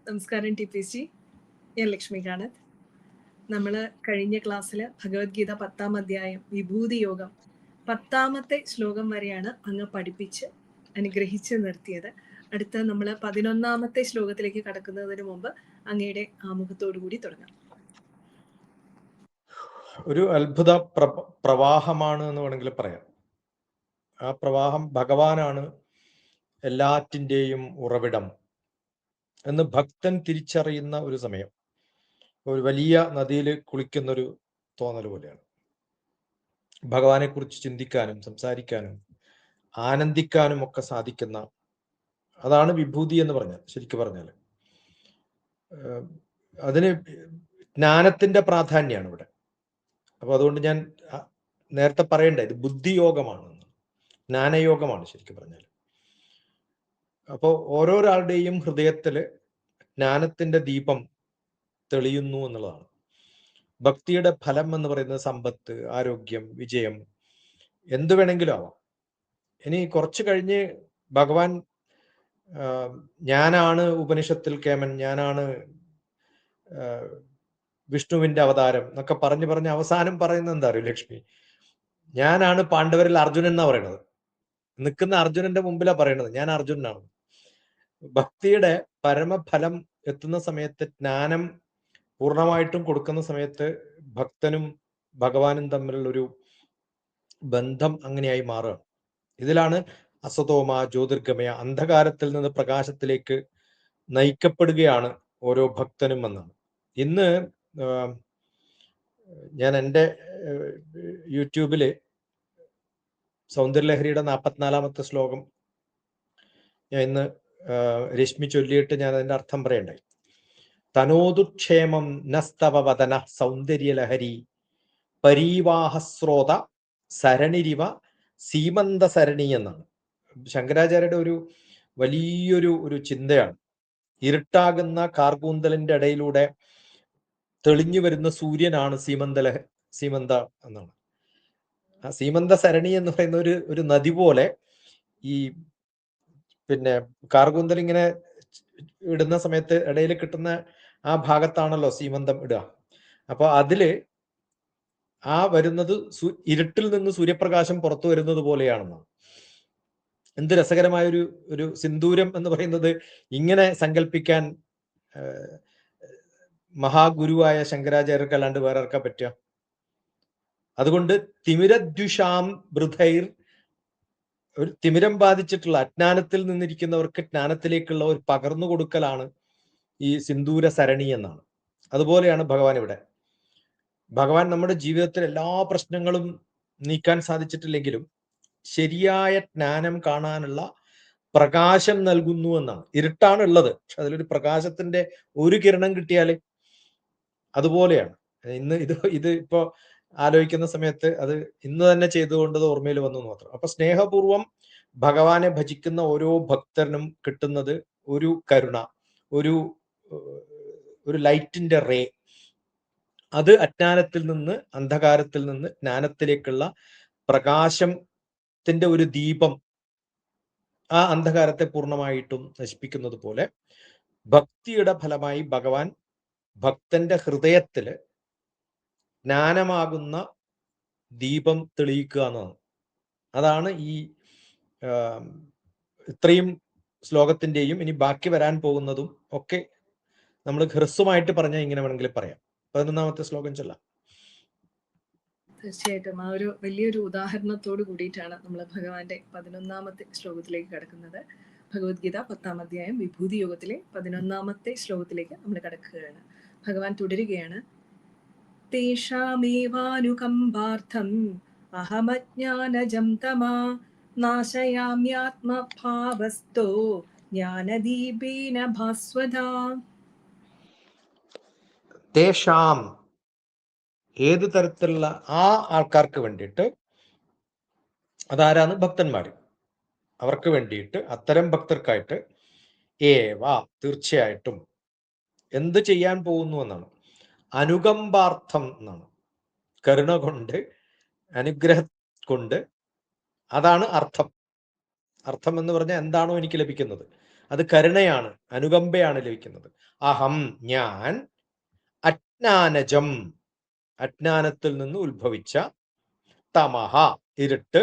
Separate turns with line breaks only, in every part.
നമസ്കാരം TPC. ഞാൻ ലക്ഷ്മി കാണത്ത്. നമ്മൾ കഴിഞ്ഞ ക്ലാസ്സിൽ ഭഗവത്ഗീത 10-ാം അധ്യായം വിഭൂതി യോഗം 10-ാമത്തെ ശ്ലോകം വരെയാണ് അങ്ങ് പഠിപ്പിച്ച് അനുഗ്രഹിച്ച് നിർത്തിയത്. അടുത്ത നമ്മൾ 11-ാമത്തെ ശ്ലോകത്തിലേക്ക് കടക്കുന്നതിന് മുമ്പ് അങ്ങയുടെ ആമുഖത്തോടു കൂടി തുടങ്ങാം.
ഒരു അത്ഭുത പ്രവാഹമാണ് എന്ന് വേണമെങ്കിൽ പറയാം. ആ പ്രവാഹം ഭഗവാനാണ് എല്ലാറ്റിൻ്റെയും ഉറവിടം എന്ന് ഭക്തൻ തിരിച്ചറിയുന്ന ഒരു സമയം. ഒരു വലിയ നദിയിൽ കുളിക്കുന്നൊരു തോന്നൽ പോലെയാണ്. ഭഗവാനെ കുറിച്ച് ചിന്തിക്കാനും സംസാരിക്കാനും ആനന്ദിക്കാനും ഒക്കെ സാധിക്കുന്ന, അതാണ് വിഭൂതി എന്ന് പറഞ്ഞാൽ. ശരിക്കും പറഞ്ഞാൽ അതിന് ജ്ഞാനത്തിന്റെ പ്രാധാന്യമാണ് ഇവിടെ. അപ്പൊ അതുകൊണ്ട് ഞാൻ നേരത്തെ പറയണ്ടേ, ഇത് ബുദ്ധിയോഗമാണ്, ജ്ഞാനയോഗമാണ് ശരിക്കും പറഞ്ഞാൽ. അപ്പോൾ ഓരോരാളുടെയും ഹൃദയത്തില് ജ്ഞാനത്തിന്റെ ദീപം തെളിയുന്നു എന്നുള്ളതാണ്. ഭക്തിയുടെ ഫലം എന്ന് പറയുന്നത് സമ്പത്ത്, ആരോഗ്യം, വിജയം, എന്തു വേണമെങ്കിലും ആവാം. ഇനി കുറച്ച് കഴിഞ്ഞ് ഭഗവാൻ ഞാനാണ് ഉപനിഷത്തിൽ കേമൻ, ഞാനാണ് വിഷ്ണുവിന്റെ അവതാരം എന്നൊക്കെ പറഞ്ഞ് അവസാനം പറയുന്നത് എന്താ അറിയോ ലക്ഷ്മി? ഞാനാണ് പാണ്ഡവരിൽ അർജുനൻ എന്നാ പറയണത്. നിൽക്കുന്ന അർജുനന്റെ മുമ്പിലാ പറയണത് ഞാൻ അർജുനനാണ്. ഭക്തിയുടെ പരമഫലം എത്തുന്ന സമയത്ത്, ജ്ഞാനം പൂർണ്ണമായിട്ടും കൊടുക്കുന്ന സമയത്ത് ഭക്തനും ഭഗവാനും തമ്മിലുള്ള ഒരു ബന്ധം അങ്ങനെയായി മാറുകയാണ്. ഇതിലാണ് അസതോമ ജ്യോതിർഗമയ, അന്ധകാരത്തിൽ നിന്ന് പ്രകാശത്തിലേക്ക് നയിക്കപ്പെടുകയാണ് ഓരോ ഭക്തനും എന്നാണ്. ഇന്ന് ഞാൻ എൻ്റെ യൂട്യൂബില് സൗന്ദര്യലഹരിയുടെ 44-ാമത്തെ ശ്ലോകം ഞാൻ ഇന്ന് രശ്മി ചൊല്ലിയിട്ട് ഞാൻ അതിന്റെ അർത്ഥം പറയണ്ടായി. തനോദുക്ഷേമം നസ്തവ വദന സൗന്ദര്യലഹരി പരീവാഹസ്രോത സരണിരിവ സീമന്ത സരണി എന്നാണ്. ശങ്കരാചാര്യയുടെ ഒരു വലിയൊരു ചിന്തയാണ്. ഇരുട്ടാകുന്ന കാർകൂന്തലിന്റെ ഇടയിലൂടെ തെളിഞ്ഞു വരുന്ന സൂര്യനാണ് സീമന്ത എന്നാണ്. ആ സീമന്ത സരണി എന്ന് പറയുന്ന ഒരു നദി പോലെ ഈ കാർകൂന്തൽ ഇങ്ങനെ ഇടുന്ന സമയത്ത് ഇടയിൽ കിട്ടുന്ന ആ ഭാഗത്താണല്ലോ സീമന്തം ഇടുക. അപ്പൊ അതില് ആ വരുന്നത് ഇരുട്ടിൽ നിന്ന് സൂര്യപ്രകാശം പുറത്തു വരുന്നത് പോലെയാണെന്നാണ്. എന്ത് രസകരമായ ഒരു സിന്ദൂരം എന്ന് പറയുന്നത് ഇങ്ങനെ സങ്കല്പിക്കാൻ മഹാഗുരുവായ ശങ്കരാചാര്യർക്ക് അല്ലാണ്ട് വേറെ ആർക്കാ പറ്റുക? അതുകൊണ്ട് തിമിരദ്വിഷാം ബൃഥൈർ, ഒരു തിമിരം ബാധിച്ചിട്ടുള്ള അജ്ഞാനത്തിൽ നിന്നിരിക്കുന്നവർക്ക് ജ്ഞാനത്തിലേക്കുള്ള ഒരു പകർന്നു കൊടുക്കലാണ് ഈ സിന്ദൂര സരണി എന്നാണ്. അതുപോലെയാണ് ഭഗവാൻ ഇവിടെ. ഭഗവാൻ നമ്മുടെ ജീവിതത്തിൽ എല്ലാ പ്രശ്നങ്ങളും നീക്കാൻ സാധിച്ചിട്ടില്ലെങ്കിലും ശരിയായ ജ്ഞാനം കാണാനുള്ള പ്രകാശം നൽകുന്നു എന്നാണ്. ഇരുട്ടാണ് ഉള്ളത്, പക്ഷെ അതിലൊരു പ്രകാശത്തിന്റെ ഒരു കിരണം കിട്ടിയാൽ അതുപോലെയാണ്. ഇത് ഇപ്പോ ആലോചിക്കുന്ന സമയത്ത് അത് ഇന്ന് തന്നെ ചെയ്തുകൊണ്ടത് ഓർമ്മയിൽ വന്നു മാത്രം. അപ്പൊ സ്നേഹപൂർവം ഭഗവാനെ ഭജിക്കുന്ന ഓരോ ഭക്തനും കിട്ടുന്നത് ഒരു കരുണ, ഒരു ലൈറ്റിന്റെ റേ. അത് അജ്ഞാനത്തിൽ നിന്ന്, അന്ധകാരത്തിൽ നിന്ന് ജ്ഞാനത്തിലേക്കുള്ള പ്രകാശത്തിന്റെ ഒരു ദീപം ആ അന്ധകാരത്തെ പൂർണ്ണമായിട്ടും നശിപ്പിക്കുന്നത് പോലെ ഭക്തിയുടെ ഫലമായി ഭഗവാൻ ഭക്തന്റെ ഹൃദയത്തില് ജ്ഞാനമാകുന്ന ദീപം തെളിയിക്കുക എന്നതാണ്. അതാണ് ഈ ഇത്രയും ശ്ലോകത്തിന്റെയും ഇനി ബാക്കി വരാൻ പോകുന്നതും ഒക്കെ നമ്മൾ ഹ്രസ്വമായിട്ട് പറഞ്ഞാൽ ഇങ്ങനെ വേണമെങ്കിൽ പറയാം. 11-ാമത്തെ ശ്ലോകം ചൊല്ലാം.
തീർച്ചയായിട്ടും ആ ഒരു വലിയൊരു ഉദാഹരണത്തോട് കൂടിയിട്ടാണ് നമ്മൾ ഭഗവാന്റെ 11-ാമത്തെ ശ്ലോകത്തിലേക്ക് കടക്കുന്നത്. ഭഗവത്ഗീത 10-ാം അധ്യായം വിഭൂതി യോഗത്തിലെ 11-ാമത്തെ ശ്ലോകത്തിലേക്ക് നമ്മൾ കടക്കുകയാണ്. ഭഗവാൻ തുടരുകയാണ്. തേഷാമേവാനുകമ്പാർത്ഥം അഹമജ്ഞാനജം തമാ നാശയാമ്യാത്മഭാവസ്ഥോ ജ്ഞാനദീപേന ഭാസ്വതാ.
തേഷാം, ഏത് തരത്തിലുള്ള ആ ആൾക്കാർക്ക് വേണ്ടിയിട്ട്, അതാരാണ്? ഭക്തന്മാര്. അവർക്ക് വേണ്ടിയിട്ട്, അത്തരം ഭക്തർക്കായിട്ട് ഏവ, തീർച്ചയായിട്ടും എന്ത് ചെയ്യാൻ പോകുന്നു എന്നാണ്. അനുകമ്പാർത്ഥം എന്നാണ്. കരുണ കൊണ്ട്, അനുഗ്രഹം കൊണ്ട്, അതാണ് അർത്ഥം. അർത്ഥം എന്ന് പറഞ്ഞാൽ എന്താണോ എനിക്ക് ലഭിക്കുന്നത് അത് കരുണയാണ്, അനുകമ്പയാണ് ലഭിക്കുന്നത്. അഹം ഞാൻ അജ്ഞാനജം അജ്ഞാനത്തിൽ നിന്ന് ഉത്ഭവിച്ച തമഹ ഇരുട്ട്.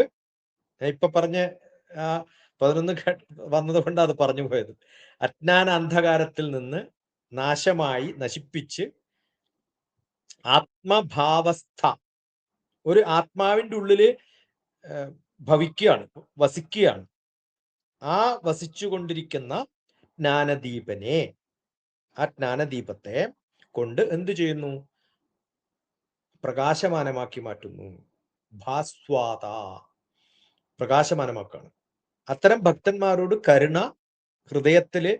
ഇപ്പൊ പറഞ്ഞ 11 വന്നത് കൊണ്ട് അത് പറഞ്ഞു പോയത്. അജ്ഞാന അന്ധകാരത്തിൽ നിന്ന് നാശമായി നശിപ്പിച്ച് ആത്മഭാവസ്ഥ, ഒരു ആത്മാവിന്റെ ഉള്ളില് ഭവിക്കുകയാണ്, വസിക്കുകയാണ്. ആ വസിച്ചുകൊണ്ടിരിക്കുന്ന ജ്ഞാനദീപനെ, ആ ജ്ഞാനദീപത്തെ കൊണ്ട് എന്തു ചെയ്യുന്നു? പ്രകാശമാനമാക്കി മാറ്റുന്നു. ഭാസ്വാത, പ്രകാശമാനമാക്കാണ്. അത്തരം ഭക്തന്മാരോട് കരുണ ഹൃദയത്തില്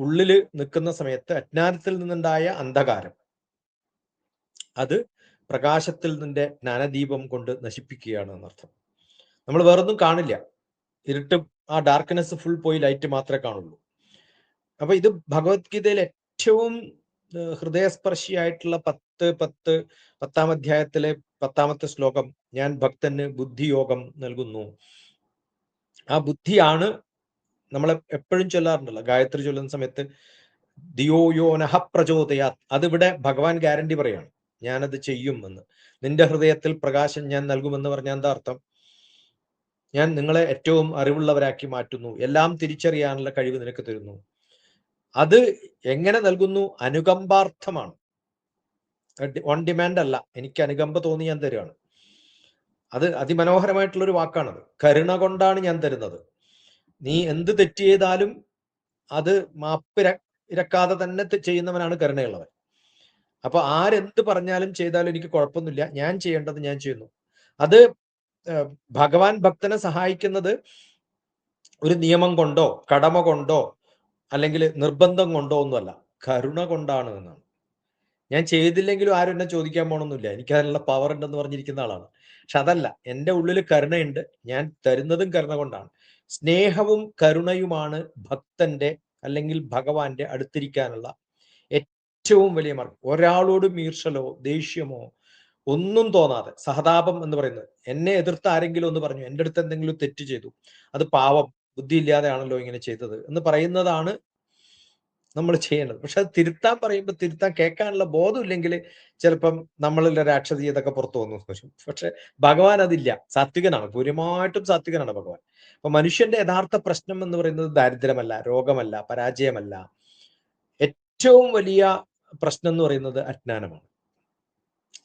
ഉള്ളില് നിൽക്കുന്ന സമയത്ത് അജ്ഞാനത്തിൽ നിന്നുണ്ടായ അന്ധകാരം അത് പ്രകാശത്തിൽ നിന്റെ ജ്ഞാനദീപം കൊണ്ട് നശിപ്പിക്കുകയാണ് എന്നർത്ഥം. നമ്മൾ വേറൊന്നും കാണില്ല, ഇരുട്ട്, ആ ഡാർക്ക്നെസ് ഫുൾ പോയി ലൈറ്റ് മാത്രമേ കാണുള്ളൂ. അപ്പൊ ഇത് ഭഗവത്ഗീതയിൽ ഏറ്റവും ഹൃദയസ്പർശിയായിട്ടുള്ള 10 അധ്യായത്തിലെ 10ാമത്തെ ശ്ലോകം, ഞാൻ ഭക്തന് ബുദ്ധിയോഗം നൽകുന്നു. ആ ബുദ്ധിയാണ് നമ്മളെ എപ്പോഴും ചൊല്ലാറുണ്ടല്ലോ, ഗായത്രി ചൊല്ലുന്ന സമയത്ത് ദിയോ യോ നഹ പ്രചോദയാ. അതിവിടെ ഭഗവാൻ ഗ്യാരണ്ടി പറയാണ്, ഞാനത് ചെയ്യും എന്ന്. നിന്റെ ഹൃദയത്തിൽ പ്രകാശം ഞാൻ നൽകുമെന്ന് പറഞ്ഞാൽ എന്താ അർത്ഥം? ഞാൻ നിങ്ങളെ ഏറ്റവും അറിവുള്ളവരാക്കി മാറ്റുന്നു, എല്ലാം തിരിച്ചറിയാനുള്ള കഴിവ് നിനക്ക് തരുന്നു. അത് എങ്ങനെ നൽകുന്നു? അനുകമ്പാർത്ഥമാണ്, ഓൺ ഡിമാൻഡ് അല്ല. എനിക്ക് അനുകമ്പ തോന്നി ഞാൻ തരുകയാണ്. അത് അതിമനോഹരമായിട്ടുള്ളൊരു വാക്കാണത്. കരുണ കൊണ്ടാണ് ഞാൻ തരുന്നത്. നീ എന്ത് തെറ്റ് ചെയ്താലും അത് മാപ്പ് ഇരക്കാതെ തന്നെ ചെയ്യുന്നവനാണ് കരുണയുള്ളവൻ. അപ്പൊ ആരെന്ത് പറഞ്ഞാലും ചെയ്താലും എനിക്ക് കുഴപ്പമൊന്നുമില്ല, ഞാൻ ചെയ്യേണ്ടത് ഞാൻ ചെയ്യുന്നു. അത് ഭഗവാൻ ഭക്തനെ സഹായിക്കുന്നത് ഒരു നിയമം കൊണ്ടോ കടമ കൊണ്ടോ അല്ലെങ്കിൽ നിർബന്ധം കൊണ്ടോ ഒന്നുമല്ല, കരുണ കൊണ്ടാണ് എന്നാണ്. ഞാൻ ചെയ്തില്ലെങ്കിലും ആരും എന്നെ ചോദിക്കാൻ പോകണമെന്നില്ല, എനിക്ക് അതിനുള്ള പവർ ഉണ്ടെന്ന് പറഞ്ഞിരിക്കുന്ന ആളാണ്. പക്ഷെ അതല്ല, എൻ്റെ ഉള്ളിൽ കരുണയുണ്ട്, ഞാൻ തരുന്നതും കരുണ കൊണ്ടാണ്. സ്നേഹവും കരുണയുമാണ് ഭക്തന്റെ അല്ലെങ്കിൽ ഭഗവാന്റെ അടുത്തിരിക്കാനുള്ള ഏറ്റവും വലിയ മാർഗം. ഒരാളോടും ഈർഷലോ ദേഷ്യമോ ഒന്നും തോന്നാതെ, സഹതാപം എന്ന് പറയുന്നത്, എന്നെ എതിർത്ത് ആരെങ്കിലും ഒന്ന് പറഞ്ഞു, എൻ്റെ അടുത്ത് എന്തെങ്കിലും തെറ്റ് ചെയ്തു, അത് പാവം, ബുദ്ധിയില്ലാതെയാണല്ലോ ഇങ്ങനെ ചെയ്തത് എന്ന് പറയുന്നതാണ് നമ്മൾ ചെയ്യേണ്ടത്. പക്ഷെ അത് തിരുത്താൻ പറയുമ്പോൾ, തിരുത്താൻ കേൾക്കാനുള്ള ബോധമില്ലെങ്കിൽ ചിലപ്പം നമ്മളിലെ രാക്ഷസീയതൊക്കെ പുറത്തു വന്നു വരും. പക്ഷെ ഭഗവാൻ അതില്ല, സാത്വികനാണ്, പൂർണ്ണമായിട്ടും സാത്വികനാണ് ഭഗവാൻ. അപ്പൊ മനുഷ്യന്റെ യഥാർത്ഥ പ്രശ്നം എന്ന് പറയുന്നത് ദാരിദ്ര്യമല്ല, രോഗമല്ല, പരാജയമല്ല. ഏറ്റവും വലിയ പ്രശ്നം എന്ന് പറയുന്നത് അജ്ഞാനമാണ്.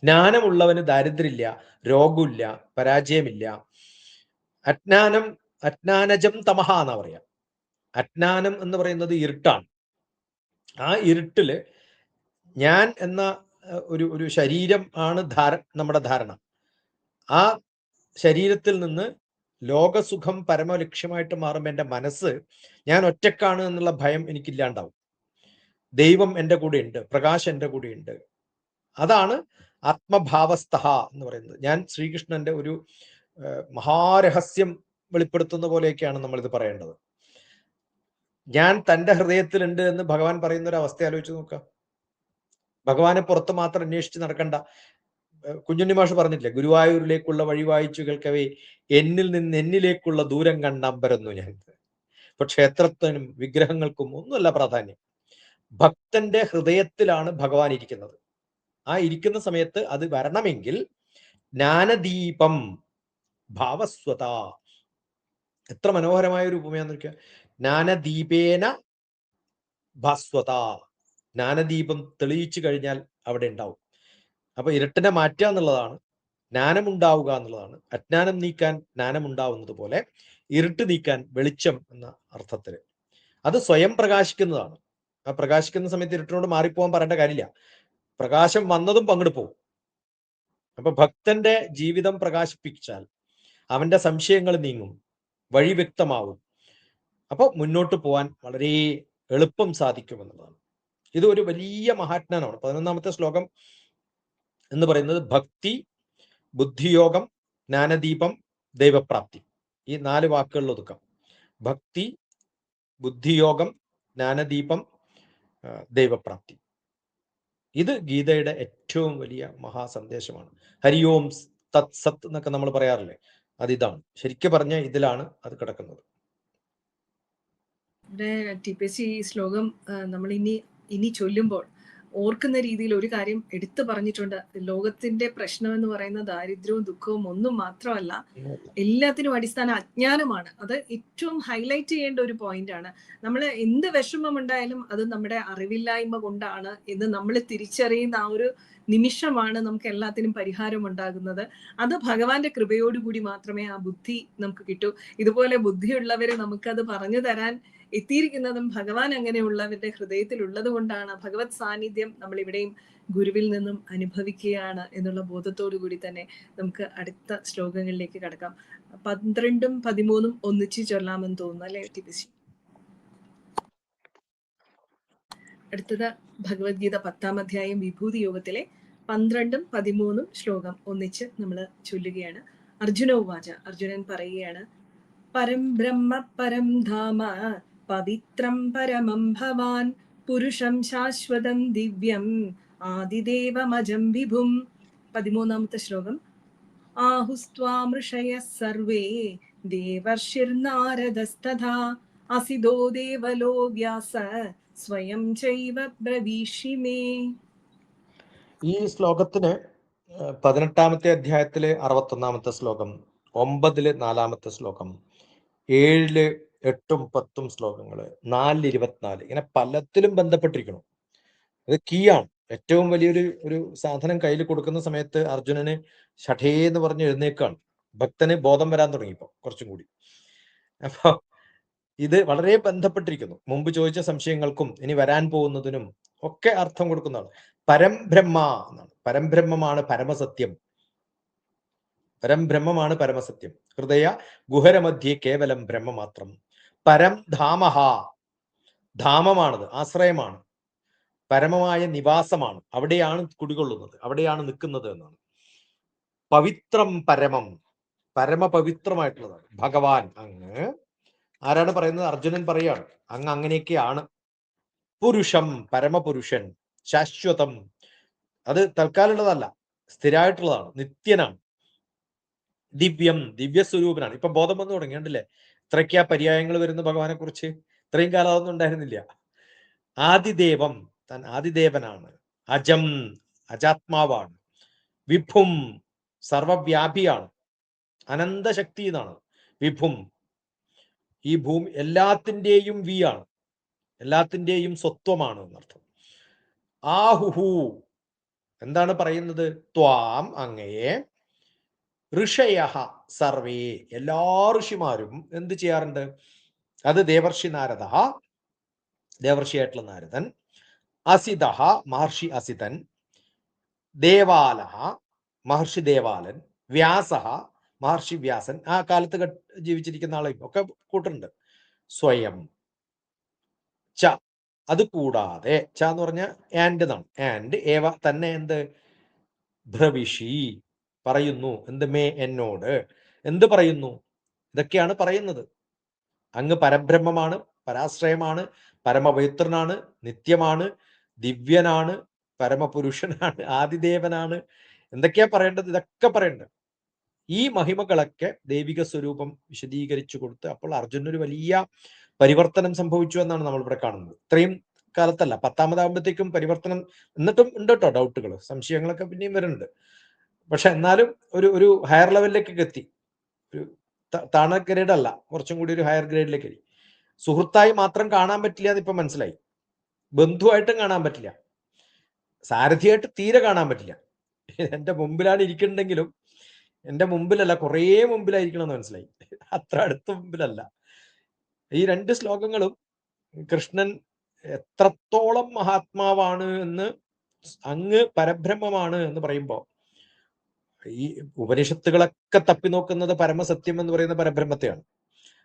ജ്ഞാനമുള്ളവന് ദാരിദ്ര്യമില്ല, രോഗമില്ല, പരാജയമില്ല. അജ്ഞാനജം തമഹ എന്നാ പറയാ. അജ്ഞാനം എന്ന് പറയുന്നത് ഇരുട്ടാണ്. ആ ഇരുട്ടില് ഞാൻ എന്ന ഒരു ശരീരം ആണ് നമ്മുടെ ധാരണ. ആ ശരീരത്തിൽ നിന്ന് ലോകസുഖം പരമലക്ഷ്യമായിട്ട് മാറുമ്പോൾ എൻ്റെ മനസ്സ് ഞാൻ ഒറ്റക്കാണ് എന്നുള്ള ഭയം എനിക്കില്ലാണ്ടാവും. ദൈവം എൻ്റെ കൂടെ ഉണ്ട്, പ്രകാശം എൻ്റെ കൂടെ ഉണ്ട്. അതാണ് ആത്മഭാവസ്ഥ എന്ന് പറയുന്നത്. ഞാൻ ശ്രീകൃഷ്ണന്റെ ഒരു മഹാരഹസ്യം വെളിപ്പെടുത്തുന്ന പോലെയൊക്കെയാണ് നമ്മളിത് പറയേണ്ടത്. ഞാൻ തൻ്റെ ഹൃദയത്തിലുണ്ട് എന്ന് ഭഗവാൻ പറയുന്ന ഒരു അവസ്ഥ ആലോചിച്ച് നോക്കാം. ഭഗവാനെ പുറത്ത് മാത്രം അന്വേഷിച്ച് നടക്കണ്ട. കുഞ്ഞുണ്ണി മാഷ് പറഞ്ഞില്ലേ, ഗുരുവായൂരിലേക്കുള്ള വഴി വായിച്ചു കേൾക്കവേ എന്നിൽ നിന്ന് എന്നിലേക്കുള്ള ദൂരം കണ്ടമ്പരന്നു ഞാൻ. ഇപ്പൊ ക്ഷേത്രത്തിനും വിഗ്രഹങ്ങൾക്കും ഒന്നുമല്ല പ്രാധാന്യം, ഭക്തന്റെ ഹൃദയത്തിലാണ് ഭഗവാൻ ഇരിക്കുന്നത്. ആ ഇരിക്കുന്ന സമയത്ത് അത് വരണമെങ്കിൽ ജ്ഞാനദീപം ഭാവസ്വത. എത്ര മനോഹരമായ ഒരു ഉപമയാന്ന് നോക്കിയ, ജ്ഞാനദീപേന ഭാസ്വത. ജ്ഞാനദീപം തെളിയിച്ചു കഴിഞ്ഞാൽ അവിടെ ഉണ്ടാവും. അപ്പൊ ഇരുട്ടിനെ മാറ്റുക എന്നുള്ളതാണ്, ജ്ഞാനമുണ്ടാവുക എന്നുള്ളതാണ്. അജ്ഞാനം നീക്കാൻ ജ്ഞാനമുണ്ടാവുന്നത് പോലെ ഇരുട്ട് നീക്കാൻ വെളിച്ചം എന്ന അർത്ഥത്തിൽ അത് സ്വയം പ്രകാശിക്കുന്നതാണ്. ആ പ്രകാശിക്കുന്ന സമയത്ത് ഇരുട്ടിനോട് മാറിപ്പോകാൻ പറയേണ്ട കാര്യമില്ല, പ്രകാശം വന്നതും പങ്കിട്ട് പോകും. അപ്പൊ ഭക്തന്റെ ജീവിതം പ്രകാശിപ്പിച്ചാൽ അവന്റെ സംശയങ്ങൾ നീങ്ങും, വഴി വ്യക്തമാവും. അപ്പൊ മുന്നോട്ട് പോകാൻ വളരെ എളുപ്പം സാധിക്കുമെന്നുള്ളതാണ്. ഇത് ഒരു വലിയ മഹാത്മ്യമാണ്. 11ാമത്തെ ശ്ലോകം എന്ന് പറയുന്നത് ഭക്തി, ബുദ്ധിയോഗം, ജ്ഞാനദീപം, ദൈവപ്രാപ്തി, ഈ 4 വാക്കുകളിൽ ഒതുക്കാം. ഭക്തി, ബുദ്ധിയോഗം, ജ്ഞാനദീപം, ദൈവപ്രാപ്തി. ഇത് ഗീതയുടെ ഏറ്റവും വലിയ മഹാസന്ദേശമാണ്. ഹരി ഓം തത് സത് എന്നൊക്കെ നമ്മൾ പറയാറില്ലേ, അതിതാണ്. ശരിക്കും പറഞ്ഞാൽ ഇതിലാണ് അത് കിടക്കുന്നത്.
ഇവിടെ ടി.പി.എസ്.സി ഈ ശ്ലോകം നമ്മൾ ഇനി ചൊല്ലുമ്പോൾ ഓർക്കുന്ന രീതിയിൽ ഒരു കാര്യം എടുത്തു പറഞ്ഞിട്ടുണ്ട്. ലോകത്തിന്റെ പ്രശ്നം എന്ന് പറയുന്ന ദാരിദ്ര്യവും ദുഃഖവും ഒന്നും മാത്രമല്ല, എല്ലാത്തിനും അടിസ്ഥാന അജ്ഞാനമാണ്. അത് ഏറ്റവും ഹൈലൈറ്റ് ചെയ്യേണ്ട ഒരു പോയിന്റ് ആണ്. നമ്മൾ എന്ത് വിഷമം ഉണ്ടായാലും അത് നമ്മുടെ അറിവില്ലായ്മ കൊണ്ടാണ് എന്ന് നമ്മൾ തിരിച്ചറിയുന്ന ആ ഒരു നിമിഷമാണ് നമുക്ക് എല്ലാത്തിനും പരിഹാരം ഉണ്ടാകുന്നത്. അത് ഭഗവാന്റെ കൃപയോടുകൂടി മാത്രമേ ആ ബുദ്ധി നമുക്ക് കിട്ടൂ. ഇതുപോലെ ബുദ്ധിയുള്ളവര് നമുക്കത് പറഞ്ഞു തരാൻ എത്തിയിരിക്കുന്നതും ഭഗവാൻ അങ്ങനെയുള്ളവരുടെ ഹൃദയത്തിൽ ഉള്ളത് കൊണ്ടാണ്. ഭഗവത് സാന്നിധ്യം നമ്മൾ ഇവിടെയും ഗുരുവിൽ നിന്നും അനുഭവിക്കുകയാണ് എന്നുള്ള ബോധത്തോടു കൂടി തന്നെ നമുക്ക് അടുത്ത ശ്ലോകങ്ങളിലേക്ക് കടക്കാം. 12ഉം 13ഉം ഒന്നിച്ച് ചൊല്ലാമെന്ന് തോന്നുന്നു അല്ലെ ടി.പി.എസ്.സി? അടുത്തത് ഭഗവത്ഗീത 10ാം അധ്യായം വിഭൂതി യോഗത്തിലെ 12ഉം 13ഉം ശ്ലോകം ഒന്നിച്ച് നമ്മൾ ചൊല്ലുകയാണ്. അർജുന ഉവാച, അർജുനൻ പറയുകയാണ്, പരം ബ്രഹ്മ പരം ധാമ പവിത്രം പരമം ഭവാൻ പുരുഷം ശാശ്വതം ദിവ്യം ആദിദേവമജം വിഭും. 13ാമത്തെ ശ്ലോകം. ആഹുസ്ത്വാമൃഷയ സർവേ ദേവർഷിർനാരദസ്തഥാ അസിതോ ദേവലോ വ്യാസ സ്വയം ചൈവ ബ്രവീഷി മേ.
ഈ ശ്ലോകത്തിന് 18ാമത്തെ അധ്യായത്തിലെ 61ാമത്തെ ശ്ലോകം, 9 4ാമത്തെ ശ്ലോകം, 7 8 10 ശ്ലോകങ്ങള്, 4 24 ഇങ്ങനെ പലത്തിലും ബന്ധപ്പെട്ടിരിക്കണം. അത് കീയാണ്. ഏറ്റവും വലിയൊരു സാധനം കയ്യിൽ കൊടുക്കുന്ന സമയത്ത് അർജുനന് ഷഠേ എന്ന് പറഞ്ഞ് എഴുന്നേക്കാണ്. ഭക്തന് ബോധം വരാൻ തുടങ്ങിയപ്പോ കുറച്ചും കൂടി. അപ്പൊ ഇത് വളരെ ബന്ധപ്പെട്ടിരിക്കുന്നു. മുമ്പ് ചോദിച്ച സംശയങ്ങൾക്കും ഇനി വരാൻ പോകുന്നതിനും ഒക്കെ അർത്ഥം കൊടുക്കുന്നതാണ്. പരംബ്രഹ്മ എന്നാണ്. പരംബ്രഹ്മമാണ് പരമസത്യം. പരംബ്രഹ്മമാണ് പരമസത്യം. ഹൃദയ ഗുഹരമധ്യേ കേവലം ബ്രഹ്മമാത്രം. പരം ധാമഹ, ധാമമാണത്, ആശ്രയമാണ്, പരമമായ നിവാസമാണ്, അവിടെയാണ് കുടികൊള്ളുന്നത്, അവിടെയാണ് നിൽക്കുന്നത് എന്നാണ്. പവിത്രം പരമം, പരമപവിത്രമായിട്ടുള്ളതാണ് ഭഗവാൻ. അങ്ങ് ആരാണ് പറയുന്നത്? അർജുനൻ പറയാണ്, അങ്ങ് അങ്ങനെയൊക്കെയാണ്. പുരുഷം, പരമപുരുഷൻ, ശാശ്വതം, അത് തൽക്കാലമുള്ളതല്ല, സ്ഥിരമായിട്ടുള്ളതാണ്, നിത്യനാണ്. ദിവ്യം, ദിവ്യസ്വരൂപനാണ്. ഇപ്പൊ ബോധം വന്നു തുടങ്ങിയണ്ടല്ലേ? ഇത്രയ്ക്കാ പര്യായങ്ങൾ വരുന്ന ഭഗവാനെ കുറിച്ച്. ഇത്രയും കാലം അതൊന്നും ഉണ്ടായിരുന്നില്ല. ആദിദേവം, താൻ ആദിദേവനാണ്. അജം, അജാത്മാവാണ്. വിഭും, സർവവ്യാപിയാണ്, അനന്തശക്തി എന്നാണ് വിഭും. ഈ ഭൂമി എല്ലാത്തിൻ്റെയും വി ആണ്, എല്ലാത്തിൻ്റെയും സ്വത്വമാണ് എന്നർത്ഥം. ആഹുഹു, എന്താണ് പറയുന്നത്? ത്വാം, അങ്ങയെ, ഋഷയ സർവേ, എല്ലാ ഋഷിമാരും എന്ത് ചെയ്യാറുണ്ട്? അത് ദേവർഷി നാരദ, ദേവർഷിയായിട്ടുള്ള നാരദൻ, അസിത, മഹർഷി അസിതൻ, ദേവാല, മഹർഷി ദേവാലൻ, വ്യാസ, മഹർഷി വ്യാസൻ, ആ കാലത്ത് ജീവിച്ചിരിക്കുന്ന ആളെയും ഒക്കെ കൂട്ടുണ്ട്. സ്വയം ച, അത് കൂടാതെ, ച എന്ന് പറഞ്ഞ ആൻഡ് എന്നാണ്. ആൻഡ് ഏവ, തന്നെ, എന്ത്? ബ്രവിഷി, പറയുന്നു. എന്ത്? മേ, എന്നോട്. എന്ത് പറയുന്നു? ഇതൊക്കെയാണ് പറയുന്നത്. അങ്ങ് പരബ്രഹ്മമാണ്, പരാശ്രയമാണ്, പരമപവിത്രനാണ്, നിത്യമാണ്, ദിവ്യനാണ്, പരമപുരുഷനാണ്, ആദിദേവനാണ്. എന്തൊക്കെയാ പറയേണ്ടത്? ഇതൊക്കെ പറയേണ്ടത്. ഈ മഹിമകളൊക്കെ ദൈവിക സ്വരൂപം വിശദീകരിച്ചു കൊടുത്ത് അപ്പോൾ അർജുനൊരു വലിയ പരിവർത്തനം സംഭവിച്ചു എന്നാണ് നമ്മൾ ഇവിടെ കാണുന്നത്. ഇത്രയും കാലത്തല്ല, 10ാമതാകുമ്പോഴത്തേക്കും പരിവർത്തനം. എന്നിട്ടും ഉണ്ട് കേട്ടോ ഡൗട്ടുകൾ, സംശയങ്ങളൊക്കെ പിന്നെയും വരുന്നുണ്ട്. പക്ഷെ എന്നാലും ഒരു ഹയർ ലെവലിലേക്കൊക്കെ എത്തി. ഒരു താണ ഗ്രേഡ് അല്ല, കുറച്ചും കൂടി ഒരു ഹയർ ഗ്രേഡിലേക്ക് എത്തി. സുഹൃത്തായി മാത്രം കാണാൻ പറ്റില്ല എന്ന് ഇപ്പൊ മനസ്സിലായി. ബന്ധുവായിട്ടും കാണാൻ പറ്റില്ല, സാരഥിയായിട്ട് തീരെ കാണാൻ പറ്റില്ല. എന്റെ മുമ്പിലാണ് ഇരിക്കുന്നുണ്ടെങ്കിലും എന്റെ മുമ്പിലല്ല, കുറേ മുമ്പിലായിരിക്കണം എന്ന് മനസ്സിലായി. അത്ര അടുത്ത മുമ്പിലല്ല. ഈ 2 ശ്ലോകങ്ങളും കൃഷ്ണൻ എത്രത്തോളം മഹാത്മാവാണ് എന്ന്, അങ്ങ് പരബ്രഹ്മമാണ് എന്ന് പറയുമ്പോൾ, ഈ ഉപനിഷത്തുകളൊക്കെ തപ്പി നോക്കുന്നത് പരമസത്യം എന്ന് പറയുന്ന പരബ്രഹ്മത്തെയാണ്.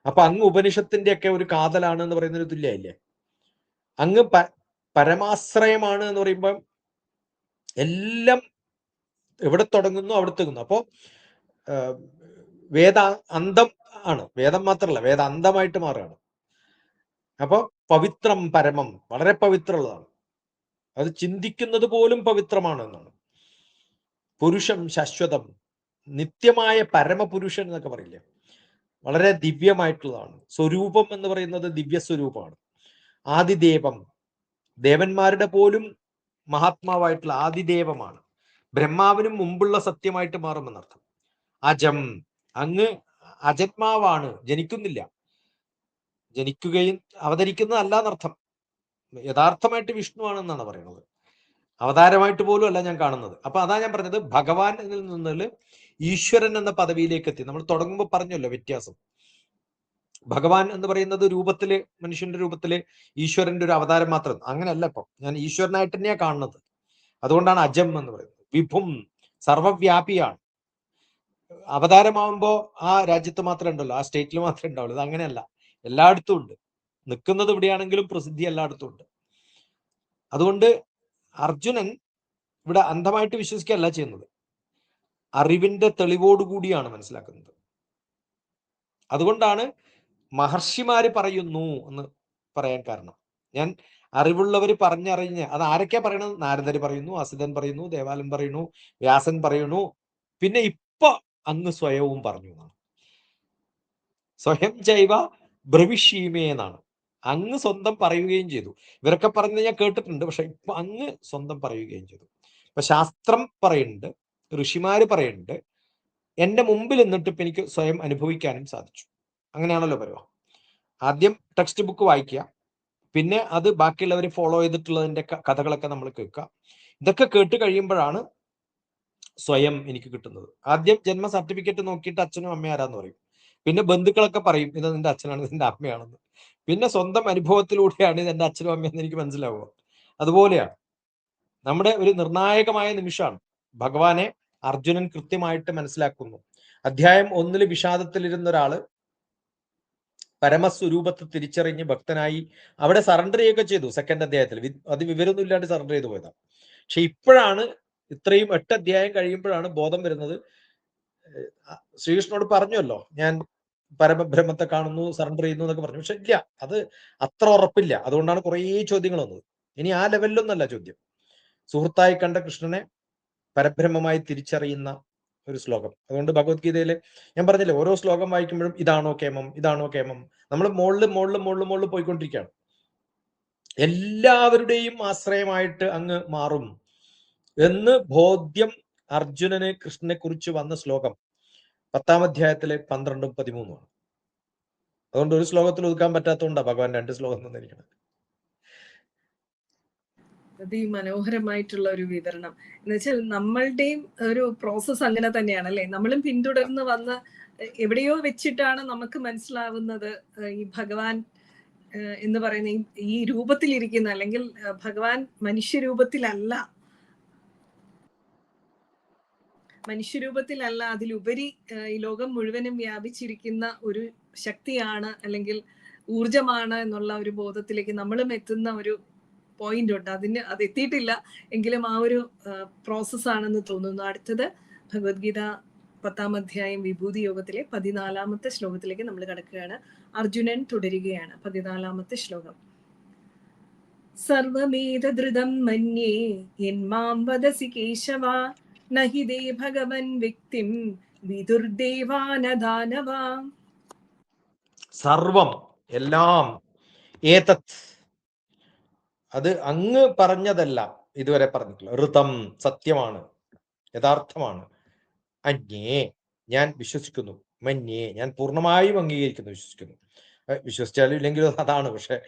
അപ്പൊ അങ്ങ് ഉപനിഷത്തിന്റെ ഒക്കെ ഒരു കാതലാണ് എന്ന് പറയുന്നൊരു തുല്യമില്ലേ? അങ്ങ് പരമാശ്രയമാണ് എന്ന് പറയുമ്പോൾ എല്ലാം എവിടെ തുടങ്ങുന്നു അവിടെ തുടങ്ങുന്നു. അപ്പോ വേദ അന്തം ആണ്, വേദം മാത്രമല്ല, വേദ അന്തമായിട്ട് മാറുകയാണ്. അപ്പൊ പവിത്രം പരമം, വളരെ പവിത്രമുള്ളതാണ്. അത് ചിന്തിക്കുന്നത് പോലും പവിത്രമാണ് എന്നാണ്. പുരുഷം ശാശ്വതം, നിത്യമായ പരമപുരുഷൻ എന്നൊക്കെ പറയില്ലേ? വളരെ ദിവ്യമായിട്ടുള്ളതാണ്. സ്വരൂപം എന്ന് പറയുന്നത് ദിവ്യ സ്വരൂപമാണ്. ആദിദേവം, ദേവന്മാരുടെ പോലും മഹാത്മാവായിട്ടുള്ള ആദിദേവമാണ്. ബ്രഹ്മാവിനും മുമ്പുള്ള സത്യമായിട്ട് മാറുമെന്നർത്ഥം. അജം, അങ്ങ് അജന്മാവാണ്, ജനിക്കുന്നില്ല. ജനിക്കുകയും അവതരിക്കുന്നതല്ല എന്നർത്ഥം. യഥാർത്ഥമായിട്ട് വിഷ്ണു ആണെന്നാണ് പറയുന്നത്. അവതാരമായിട്ട് പോലും അല്ല ഞാൻ കാണുന്നത്. അപ്പൊ അതാ ഞാൻ പറഞ്ഞത്, ഭഗവാൻ എന്നിൽ നിന്ന് ഈശ്വരൻ എന്ന പദവിയിലേക്ക് എത്തി. നമ്മൾ തുടങ്ങുമ്പോൾ പറഞ്ഞല്ലോ വ്യത്യാസം. ഭഗവാൻ എന്ന് പറയുന്നത് രൂപത്തില്, മനുഷ്യന്റെ രൂപത്തില് ഈശ്വരന്റെ ഒരു അവതാരം മാത്രം. അങ്ങനെയല്ല. ഇപ്പം ഞാൻ ഈശ്വരനായിട്ട് തന്നെയാ കാണുന്നത്. അതുകൊണ്ടാണ് അജം എന്ന് പറയുന്നത്. വിഭും, സർവവ്യാപിയാണ്. അവതാരമാവുമ്പോ ആ രാജ്യത്ത് മാത്രമേ ഉണ്ടല്ലോ, ആ സ്റ്റേറ്റിൽ മാത്രമേ ഉണ്ടാവുള്ളൂ. ഇത് അങ്ങനെയല്ല, എല്ലായിടത്തും ഉണ്ട്. നിൽക്കുന്നത് എവിടെയാണെങ്കിലും പ്രസിദ്ധി എല്ലായിടത്തും ഉണ്ട്. അതുകൊണ്ട് അർജുനൻ ഇവിടെ അന്ധമായിട്ട് വിശ്വസിക്കുകയല്ല ചെയ്യുന്നത്, അറിവിന്റെ തെളിവോടുകൂടിയാണ് മനസ്സിലാക്കുന്നത്. അതുകൊണ്ടാണ് മഹർഷിമാര് പറയുന്നു എന്ന് പറയാൻ കാരണം. ഞാൻ അറിവുള്ളവർ പറഞ്ഞറിഞ്ഞ്, അത് ആരൊക്കെയാ പറയണത്? നാരദര് പറയുന്നു, അസിതൻ പറയുന്നു, ദേവാലൻ പറയുന്നു, വ്യാസൻ പറയുന്നു, പിന്നെ ഇപ്പൊ അങ്ങ് സ്വയവും പറഞ്ഞു എന്നാണ്. സ്വയം ജൈവ ബ്രവിഷീമേ എന്നാണ്. അങ്ങ് സ്വന്തം പറയുകയും ചെയ്തു. ഇവരൊക്കെ പറഞ്ഞ് ഞാൻ കേട്ടിട്ടുണ്ട്, പക്ഷെ ഇപ്പൊ അങ്ങ് സ്വന്തം പറയുകയും ചെയ്തു. ഇപ്പൊ ശാസ്ത്രം പറയുന്നുണ്ട്, ഋഷിമാര് പറയുന്നുണ്ട്, എന്റെ മുമ്പിൽ നിന്നിട്ട് ഇപ്പൊ എനിക്ക് സ്വയം അനുഭവിക്കാനും സാധിച്ചു. അങ്ങനെയാണല്ലോ പറയുക. ആദ്യം ടെക്സ്റ്റ് ബുക്ക് വായിക്കുക, പിന്നെ അത് ബാക്കിയുള്ളവർ ഫോളോ ചെയ്തിട്ടുള്ളതിന്റെ കഥകളൊക്കെ നമ്മൾ കേൾക്കുക. ഇതൊക്കെ കേട്ട് കഴിയുമ്പോഴാണ് സ്വയം എനിക്ക് കിട്ടുന്നത്. ആദ്യം ജന്മ സർട്ടിഫിക്കറ്റ് നോക്കിയിട്ട് അച്ഛനും അമ്മയും ആരാന്ന് പറയും. പിന്നെ ബന്ധുക്കളൊക്കെ പറയും ഇത് നിന്റെ അച്ഛനാണ്, നിന്റെ അമ്മയാണെന്ന്. പിന്നെ സ്വന്തം അനുഭവത്തിലൂടെയാണ് ഇത് എന്റെ അച്ഛനും അമ്മയെന്ന് എനിക്ക് മനസ്സിലാവുക. അതുപോലെയാണ് നമ്മുടെ ഒരു നിർണായകമായ നിമിഷമാണ്. ഭഗവാനെ അർജുനൻ കൃത്യമായിട്ട് മനസ്സിലാക്കുന്നു. അധ്യായം 1 വിഷാദത്തിലിരുന്ന ഒരാള് പരമസ്വരൂപത്തെ തിരിച്ചറിഞ്ഞ് ഭക്തനായി അവിടെ സറണ്ടർ ചെയ്യുകയൊക്കെ ചെയ്തു. സെക്കൻഡ് അധ്യായത്തിൽ അത് വിവരമൊന്നും ഇല്ലാണ്ട് സറണ്ടർ ചെയ്തു പോയതാണ്. പക്ഷെ ഇപ്പോഴാണ്, ഇത്രയും 8 അധ്യായം കഴിയുമ്പോഴാണ് ബോധം വരുന്നത്. ശ്രീകൃഷ്ണനോട് പറഞ്ഞല്ലോ, ഞാൻ പരമബ്രഹ്മത്തെ കാണുന്നു, സറണ്ടർ ചെയ്യുന്നു എന്നൊക്കെ പറഞ്ഞു. പക്ഷെ ഇല്ല, അത് അത്ര ഉറപ്പില്ല. അതുകൊണ്ടാണ് കുറേ ചോദ്യങ്ങൾ വന്നത്. ഇനി ആ ലെവലിലൊന്നല്ല ചോദ്യം. സുഹൃത്തായി കണ്ട കൃഷ്ണനെ പരബ്രഹ്മമായി തിരിച്ചറിയുന്ന ഒരു ശ്ലോകം. അതുകൊണ്ട് ഭഗവത്ഗീതയില് ഞാൻ പറഞ്ഞില്ലേ, ഓരോ ശ്ലോകം വായിക്കുമ്പോഴും ഇതാണോ കേമം, ഇതാണോ കേമം. നമ്മൾ മുകളിൽ പോയിക്കൊണ്ടിരിക്കുകയാണ്. എല്ലാവരുടെയും ആശ്രയമായിട്ട് അങ്ങ് മാറും എന്ന് ബോധ്യം അർജുനന് കൃഷ്ണനെ കുറിച്ച് വന്ന ശ്ലോകം 10-ാം അധ്യായത്തിലെ 12-ഉം 13-ഉമാണ്. അതുകൊണ്ട് ഒരു ശ്ലോകത്തിൽ ഒതുക്കാൻ പറ്റാത്തതുകൊണ്ടാണ് ഭഗവാൻ 2 ശ്ലോകം തന്നിരിക്കുന്നത്.
അതിമനോഹരമായിട്ടുള്ള ഒരു വിവരണം. എന്ന് വെച്ചാൽ നമ്മളുടെയും ഒരു പ്രോസസ്സ് അങ്ങനെ തന്നെയാണ് അല്ലെ? നമ്മളും പിന്തുടർന്ന് വന്ന് എവിടെയോ വെച്ചിട്ടാണ് നമുക്ക് മനസ്സിലാവുന്നത് ഈ ഭഗവാൻ എന്ന് പറയുന്ന ഈ രൂപത്തിലിരിക്കുന്ന, അല്ലെങ്കിൽ ഭഗവാൻ മനുഷ്യരൂപത്തിലല്ല, അതിലുപരി ഈ ലോകം മുഴുവനും വ്യാപിച്ചിരിക്കുന്ന ഒരു ശക്തിയാണ്, അല്ലെങ്കിൽ ഊർജമാണ് എന്നുള്ള ഒരു ബോധത്തിലേക്ക് നമ്മളും എത്തുന്ന ഒരു പോയിന്റ് ഉണ്ട്. അത് എത്തിയിട്ടില്ല എങ്കിലും ആ ഒരു പ്രോസസ്സാണെന്ന് തോന്നുന്നു. അടുത്തത് ഭഗവത്ഗീത 10-ാം അധ്യായം വിഭൂതി യോഗത്തിലെ 14-ാമത്തെ ശ്ലോകത്തിലേക്ക് നമ്മൾ കടക്കുകയാണ്. അർജുനൻ തുടരുകയാണ്. 14-ാമത്തെ ശ്ലോകം. സർവമേതധൃതം മന്യേ യന്മാം വദസി കേശവ നഹി ദേ ഭഗവൻ വ്യക്തിം വിദുർദേവാനദാനവാ.
സർവം, എല്ലാം, ഏതത്, അത് അങ്ങ് പറഞ്ഞതെല്ലാം ഇതുവരെ പറഞ്ഞിട്ടുള്ള ഋതം, സത്യമാണ്, യഥാർത്ഥമാണ്. അന്യേ, ഞാൻ വിശ്വസിക്കുന്നു. മന്യേ, ഞാൻ പൂർണ്ണമായും അംഗീകരിക്കുന്നു, വിശ്വസിക്കുന്നു. വിശ്വസിച്ചാലും ഇല്ലെങ്കിലും അതാണ്. പക്ഷെ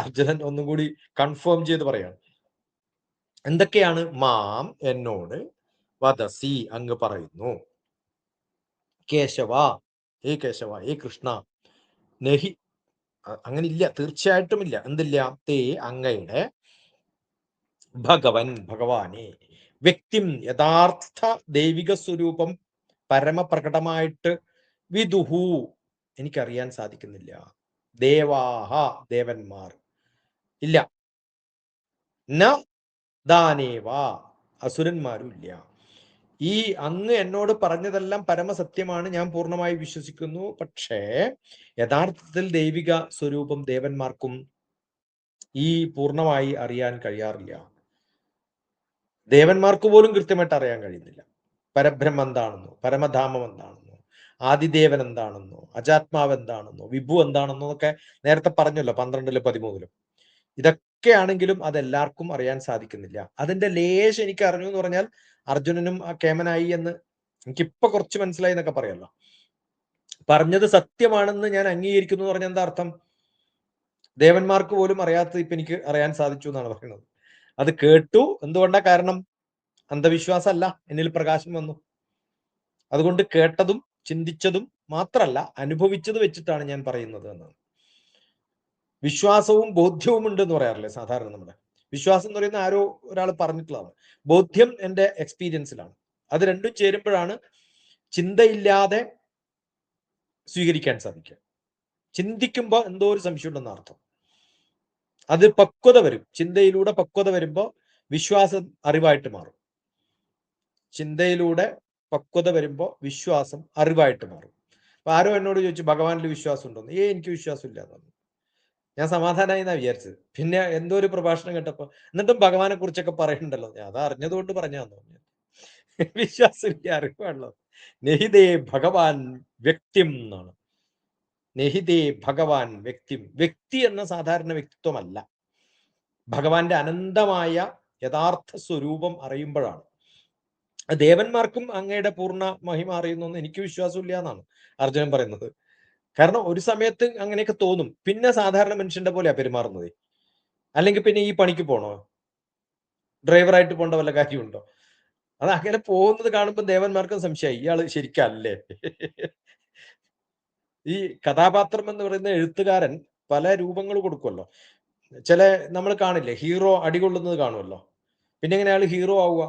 അർജുനൻ ഒന്നും കൂടി കൺഫേം ചെയ്ത് പറയാണ്. എന്തൊക്കെയാണ്? മാം, എന്നോട്, വദസി, അങ്ങ് പറയുന്നു, കേശവ, ഹേ കേശവ, ഹേ കൃഷ്ണ, നഹി, അങ്ങനെ ഇല്ല, തീർച്ചയായിട്ടും ഇല്ല. എന്തില്ല? തേ, അങ്ങയുടെ, ഭഗവൻ, ഭഗവാനെ, വ്യക്തിം, യഥാർത്ഥ ദൈവിക സ്വരൂപം പരമപ്രകടമായിട്ട്, വിദുഹു, എനിക്കറിയാൻ സാധിക്കുന്നില്ല. ദേവാഹ, ദേവന്മാർ, ഇല്ല. ന ദാനേവ, അസുരന്മാരും ഇല്ല. ഈ അങ്ങ് എന്നോട് പറഞ്ഞതെല്ലാം പരമസത്യമാണ്, ഞാൻ പൂർണ്ണമായി വിശ്വസിക്കുന്നു. പക്ഷേ യഥാർത്ഥത്തിൽ ദൈവിക സ്വരൂപം ദേവന്മാർക്കും ഈ പൂർണ്ണമായി അറിയാൻ കഴിയാറില്ല. ദേവന്മാർക്ക് പോലും കൃത്യമായിട്ട് അറിയാൻ കഴിയുന്നില്ല പരബ്രഹ്മം എന്താണെന്നോ, പരമധാമം എന്താണെന്നോ, ആദിദേവൻ എന്താണെന്നോ അജാത്മാവ് എന്താണെന്നോ വിഭു എന്താണെന്നോ ഒക്കെ നേരത്തെ പറഞ്ഞല്ലോ 12-ലും 13-ലും. ഇതൊക്കെയാണെങ്കിലും അതെല്ലാവർക്കും അറിയാൻ സാധിക്കുന്നില്ല. അതിന്റെ ലേശം എനിക്ക് അറിഞ്ഞു എന്ന് പറഞ്ഞാൽ അർജുനനും കേമനായി എന്ന് എനിക്കിപ്പൊ കുറച്ച് മനസ്സിലായി എന്നൊക്കെ പറയാമല്ലോ. പറഞ്ഞത് സത്യമാണെന്ന് ഞാൻ അംഗീകരിക്കുന്നു എന്ന് പറഞ്ഞാൽ എന്താ അർത്ഥം? ദേവന്മാർക്ക് പോലും അറിയാത്തത് ഇപ്പൊ എനിക്ക് അറിയാൻ സാധിച്ചു എന്നാണ് പറയുന്നത്. അത് കേട്ടു. എന്തുകൊണ്ടാ? കാരണം അന്ധവിശ്വാസമല്ല, എന്നിൽ പ്രകാശം വന്നു. അതുകൊണ്ട് കേട്ടതും ചിന്തിച്ചതും മാത്രല്ല അനുഭവിച്ചത് വെച്ചിട്ടാണ് ഞാൻ പറയുന്നത് എന്നാണ്. വിശ്വാസവും ബോധ്യവും ഉണ്ട് എന്ന് പറയാറില്ലേ സാധാരണ നമ്മുടെ? വിശ്വാസം എന്ന് പറയുന്ന ആരോ ഒരാൾ പറഞ്ഞിട്ടുള്ളതാണ്. ബോധ്യം എൻ്റെ എക്സ്പീരിയൻസിലാണ്. അത് രണ്ടും ചേരുമ്പോഴാണ് ചിന്തയില്ലാതെ സ്വീകരിക്കാൻ സാധിക്കുക. ചിന്തിക്കുമ്പോൾ എന്തോ ഒരു സംശയം ഉണ്ടെന്ന അർത്ഥം. അത് പക്വത വരും. ചിന്തയിലൂടെ പക്വത വരുമ്പോൾ വിശ്വാസം അറിവായിട്ട് മാറും. ചിന്തയിലൂടെ പക്വത വരുമ്പോൾ വിശ്വാസം അറിവായിട്ട് മാറും. അപ്പൊ ആരോ എന്നോട് ചോദിച്ചു ഭഗവാനിൽ വിശ്വാസം ഉണ്ടോന്ന്. എനിക്ക് വിശ്വാസം ഇല്ല എന്നാണ്. ഞാൻ സമാധാനമായി എന്നാ വിചാരിച്ചത്. പിന്നെ എന്തോ ഒരു പ്രഭാഷണം കേട്ടപ്പോ എന്നിട്ടും ഭഗവാനെ കുറിച്ചൊക്കെ പറയുന്നുണ്ടല്ലോ. ഞാൻ അത് അറിഞ്ഞതുകൊണ്ട് പറഞ്ഞാന്ന് പറഞ്ഞു. വിശ്വാസം ഇല്ല, അറിവാണല്ലോ. നെഹിതേ ഭഗവാൻ വ്യക്തിം എന്നാണ്. നെഹിതേ ഭഗവാൻ വ്യക്തിം. വ്യക്തി എന്ന സാധാരണ വ്യക്തിത്വമല്ല, ഭഗവാന്റെ അനന്തമായ യഥാർത്ഥ സ്വരൂപം അറിയുമ്പോഴാണ്. ദേവന്മാർക്കും അങ്ങയുടെ പൂർണ്ണ മഹിമ അറിയുന്നൊന്നും എനിക്ക് വിശ്വാസമില്ല എന്നാണ് അർജുനൻ പറയുന്നത്. കാരണം ഒരു സമയത്ത് അങ്ങനെയൊക്കെ തോന്നും, പിന്നെ സാധാരണ മനുഷ്യന്റെ പോലെയാ പെരുമാറുന്നത്. അല്ലെങ്കിൽ പിന്നെ ഈ പണിക്ക് പോണോ? ഡ്രൈവറായിട്ട് പോകേണ്ട വല്ല കാര്യമുണ്ടോ? അത് അങ്ങനെ പോകുന്നത് കാണുമ്പോൾ ദേവന്മാർക്കും സംശയമായി, ഇയാള് ശരിക്കല്ലേ? ഈ കഥാപാത്രം എന്ന് പറയുന്ന എഴുത്തുകാരൻ പല രൂപങ്ങൾ കൊടുക്കുമല്ലോ. ചില നമ്മൾ കാണില്ലേ, ഹീറോ അടികൊള്ളുന്നത് കാണുമല്ലോ. പിന്നെ എങ്ങനെ അയാൾ ഹീറോ ആവുക?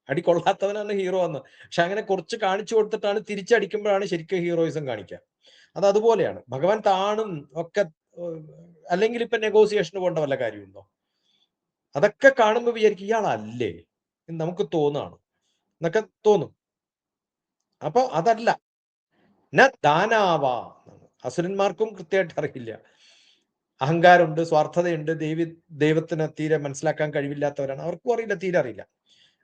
അടി കൊള്ളാത്തവനാണ് ഹീറോ എന്ന്. പക്ഷെ അങ്ങനെ കുറച്ച് കാണിച്ചു കൊടുത്തിട്ടാണ് തിരിച്ചടിക്കുമ്പോഴാണ് ശരിക്കും ഹീറോയിസം കാണിക്കുക. അത് അതുപോലെയാണ്. ഭഗവാൻ താണും ഒക്കെ, അല്ലെങ്കിൽ ഇപ്പൊ നെഗോസിയേഷന് പോകേണ്ട വല്ല കാര്യമുണ്ടോ? അതൊക്കെ കാണുമ്പോൾ വിചാരിക്കും ഇയാളല്ലേ എന്ന് നമുക്ക് തോന്നാണ് എന്നൊക്കെ തോന്നും. അപ്പൊ അതല്ല. ന ദാനാവ. അസുരന്മാർക്കും കൃത്യമായിട്ട് അറിയില്ല. അഹങ്കാരമുണ്ട്, സ്വാർത്ഥതയുണ്ട്, ദൈവത്തിന് തീരെ മനസ്സിലാക്കാൻ കഴിവില്ലാത്തവരാണ്. അവർക്കും അറിയില്ല, തീരെ അറിയില്ല.